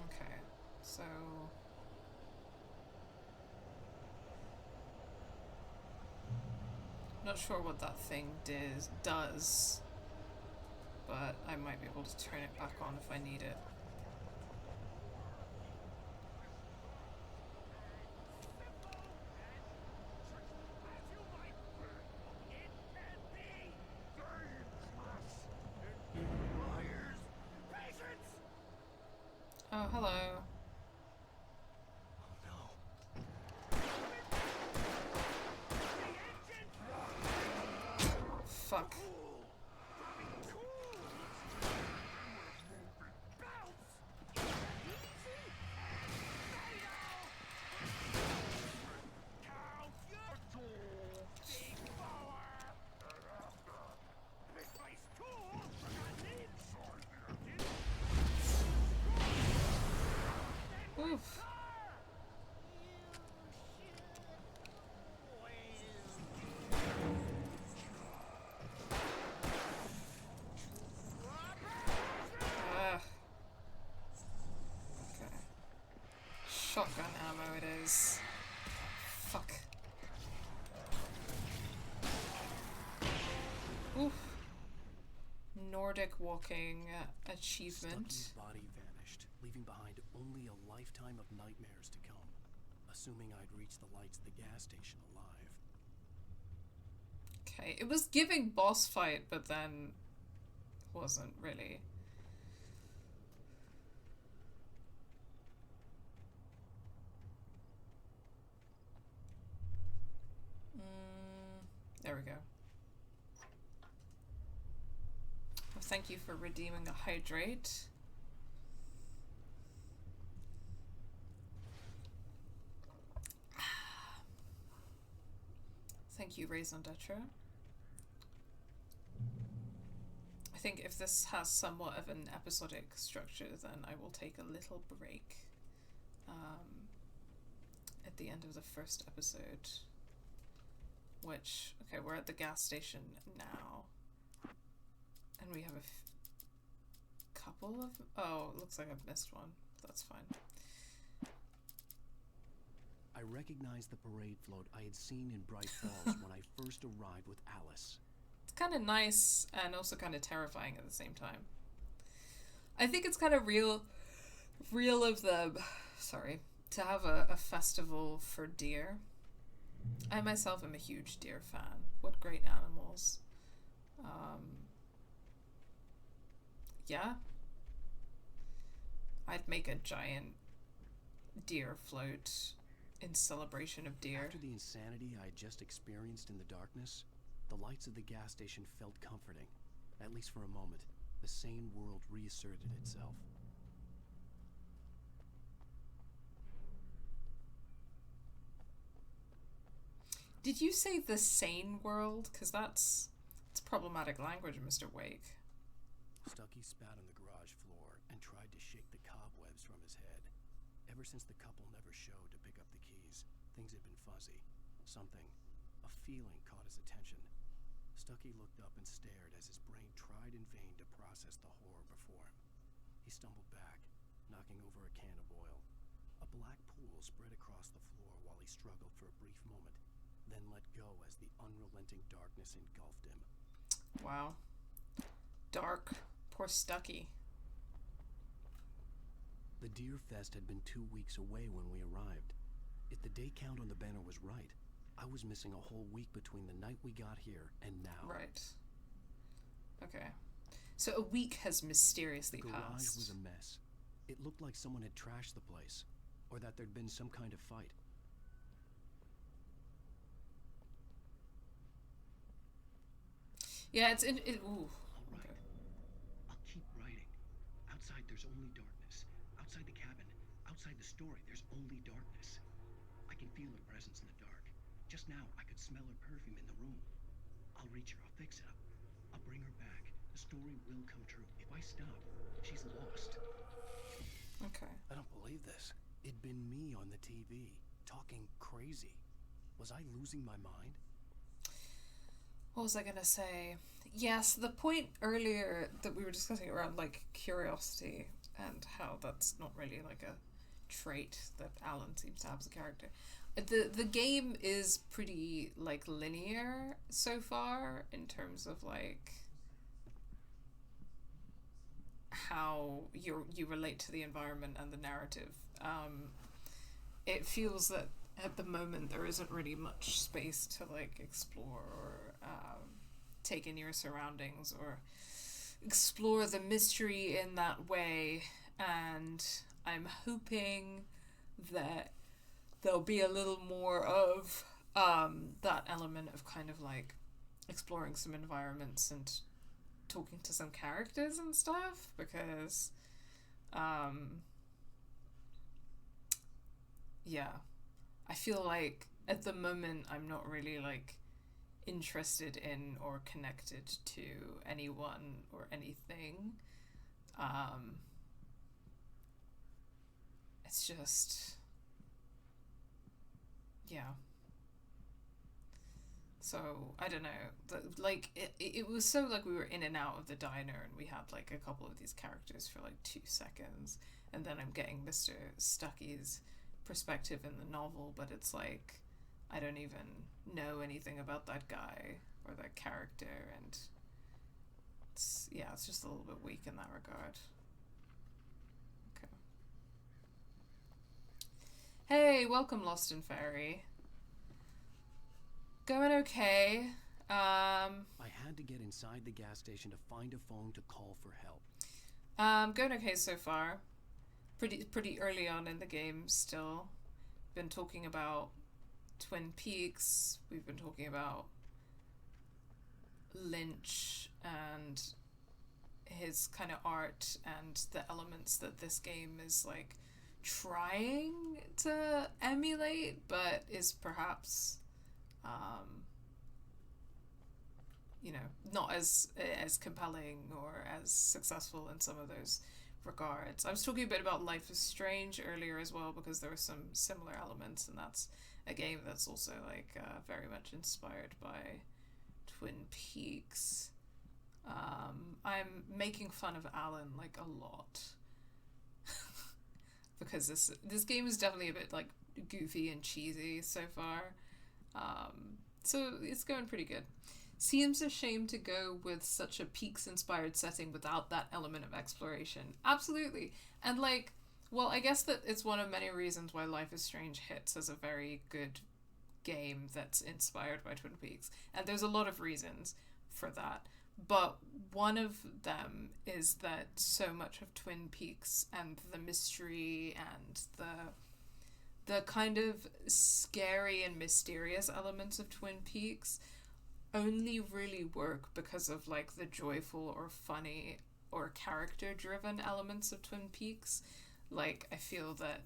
Okay, so... Not sure what that thing does, but I might be able to turn it back on if I need it. Oh, hello. Fuck. Oof. Okay. Shotgun ammo it is. Fuck. Oof. Nordic walking achievement. Stucky's body vanished, leaving behind only a lifetime of nightmares to come. Assuming I'd reach the lights of the gas station alive. Okay, it was giving boss fight, but then wasn't really. There we go. Well, thank you for redeeming a hydrate. Thank you, Raison d'etre. I think if this has somewhat of an episodic structure, then I will take a little break at the end of the first episode. Which, okay, we're at the gas station now. And we have a couple of... Oh, it looks like I've missed one. That's fine. I recognized the parade float I had seen in Bright Falls when I first arrived with Alice. It's kind of nice and also kind of terrifying at the same time. I think it's kind of real of the... Sorry. To have a festival for deer. I myself am a huge deer fan. What great animals. Yeah. I'd make a giant deer float in celebration of deer. After the insanity I had just experienced in the darkness, the lights of the gas station felt comforting. At least for a moment. The sane world reasserted itself. Did you say the sane world? Because it's problematic language, Mr. Wake. Stucky spat on the garage floor and tried to shake the cobwebs from his head. Ever since the couple never showed to pick up the keys, things had been fuzzy. Something, a feeling caught his attention. Stucky looked up and stared as his brain tried in vain to process the horror before him. He stumbled back, knocking over a can of oil. A black pool spread across the floor while he struggled for a brief moment. Then let go as the unrelenting darkness engulfed him. Wow. Dark. Poor Stucky. The Deer Fest had been 2 weeks away when we arrived. If the day count on the banner was right, I was missing a whole week between the night we got here and now. Right. Okay. So a week has mysteriously passed. The garage was passed. a mess. It looked like someone had trashed the place, or that there'd been some kind of fight. Yeah, it's in. Ooh. All right. I'll keep writing. Outside, there's only darkness. Outside the cabin, outside the story, there's only darkness. I can feel her presence in the dark. Just now, I could smell her perfume in the room. I'll reach her. I'll fix it up. I'll bring her back. The story will come true. If I stop, she's lost. Okay. I don't believe this. It'd been me on the TV, talking crazy. Was I losing my mind? What was I gonna say? Yes, the point earlier that we were discussing around like curiosity and how that's not really like a trait that Alan seems to have as a character. The game is pretty like linear so far in terms of like how you relate to the environment and the narrative. It feels that at the moment there isn't really much space to like explore or take in your surroundings or explore the mystery in that way, and I'm hoping that there'll be a little more of that element of kind of like exploring some environments and talking to some characters and stuff, because yeah, I feel like at the moment I'm not really like interested in or connected to anyone or anything. it's just, yeah. So, I don't know, like, it was so, like, we were in and out of the diner, and we had, like, a couple of these characters for, like, 2 seconds, and then I'm getting Mr. Stucky's perspective in the novel, but it's like, I don't even know anything about that guy, or that character, and it's just a little bit weak in that regard. Okay. Hey, welcome, Lost and Fairy. Going okay. I had to get inside the gas station to find a phone to call for help. Going okay so far. Pretty early on in the game still. Been talking about Twin Peaks. We've been talking about Lynch and his kind of art and the elements that this game is like trying to emulate, but is perhaps you know, not as compelling or as successful in some of those regards. I was talking a bit about Life is Strange earlier as well, because there were some similar elements, and that's a game that's also like very much inspired by Twin Peaks. I'm making fun of Alan like a lot because this game is definitely a bit like goofy and cheesy so far. So it's going pretty good. Seems a shame to go with such a Peaks-inspired setting without that element of exploration. Absolutely. And like, well, I guess that it's one of many reasons why Life is Strange hits as a very good game that's inspired by Twin Peaks. And there's a lot of reasons for that. But one of them is that so much of Twin Peaks and the mystery and the kind of scary and mysterious elements of Twin Peaks only really work because of like the joyful or funny or character driven elements of Twin Peaks. Like, I feel that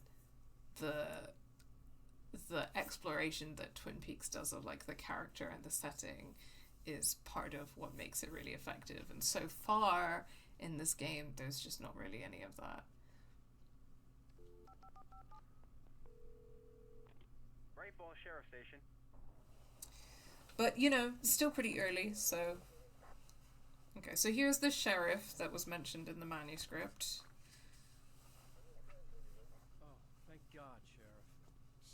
the exploration that Twin Peaks does of like the character and the setting is part of what makes it really effective, and so far in this game there's just not really any of that. Great Falls Sheriff Station. But, you know, still pretty early, so... Okay, so here's the sheriff that was mentioned in the manuscript. Oh, thank God, Sheriff.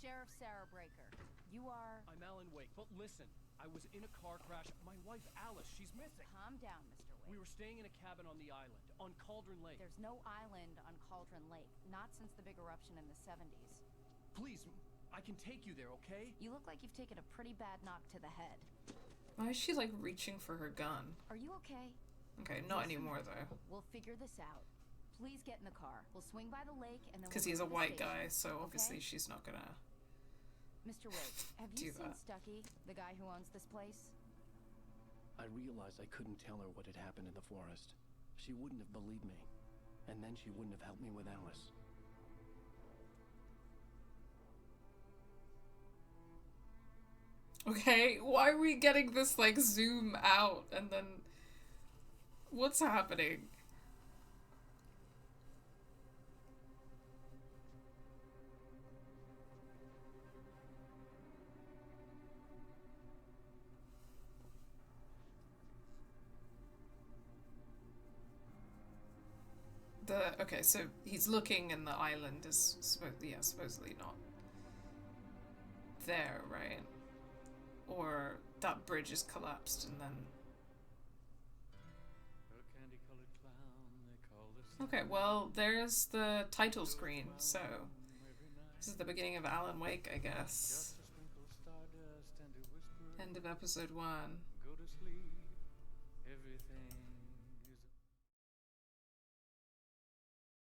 Sheriff Sara Breaker, you are... I'm Alan Wake, but listen, I was in a car crash. My wife, Alice, she's missing. Calm down, Mr. Wake. We were staying in a cabin on the island, on Cauldron Lake. There's no island on Cauldron Lake, not since the big eruption in the 70s. Please, I can take you there, okay? You look like you've taken a pretty bad knock to the head. Why is she, like, reaching for her gun? Are you okay? Okay, not anymore, though. We'll figure this out. Please get in the car. We'll swing by the lake and then Because he's a white guy, so obviously she's not gonna... Mr. Wake, have you seen Stucky, the guy who owns this place? I realized I couldn't tell her what had happened in the forest. She wouldn't have believed me. And then she wouldn't have helped me with Alice. Okay, why are we getting this, like, zoom out and then... What's happening? Okay, so he's looking and the island is supposedly not there, right? Or that bridge is collapsed and then... Okay, well, there's the title screen, so this is the beginning of Alan Wake, I guess. End of episode 1.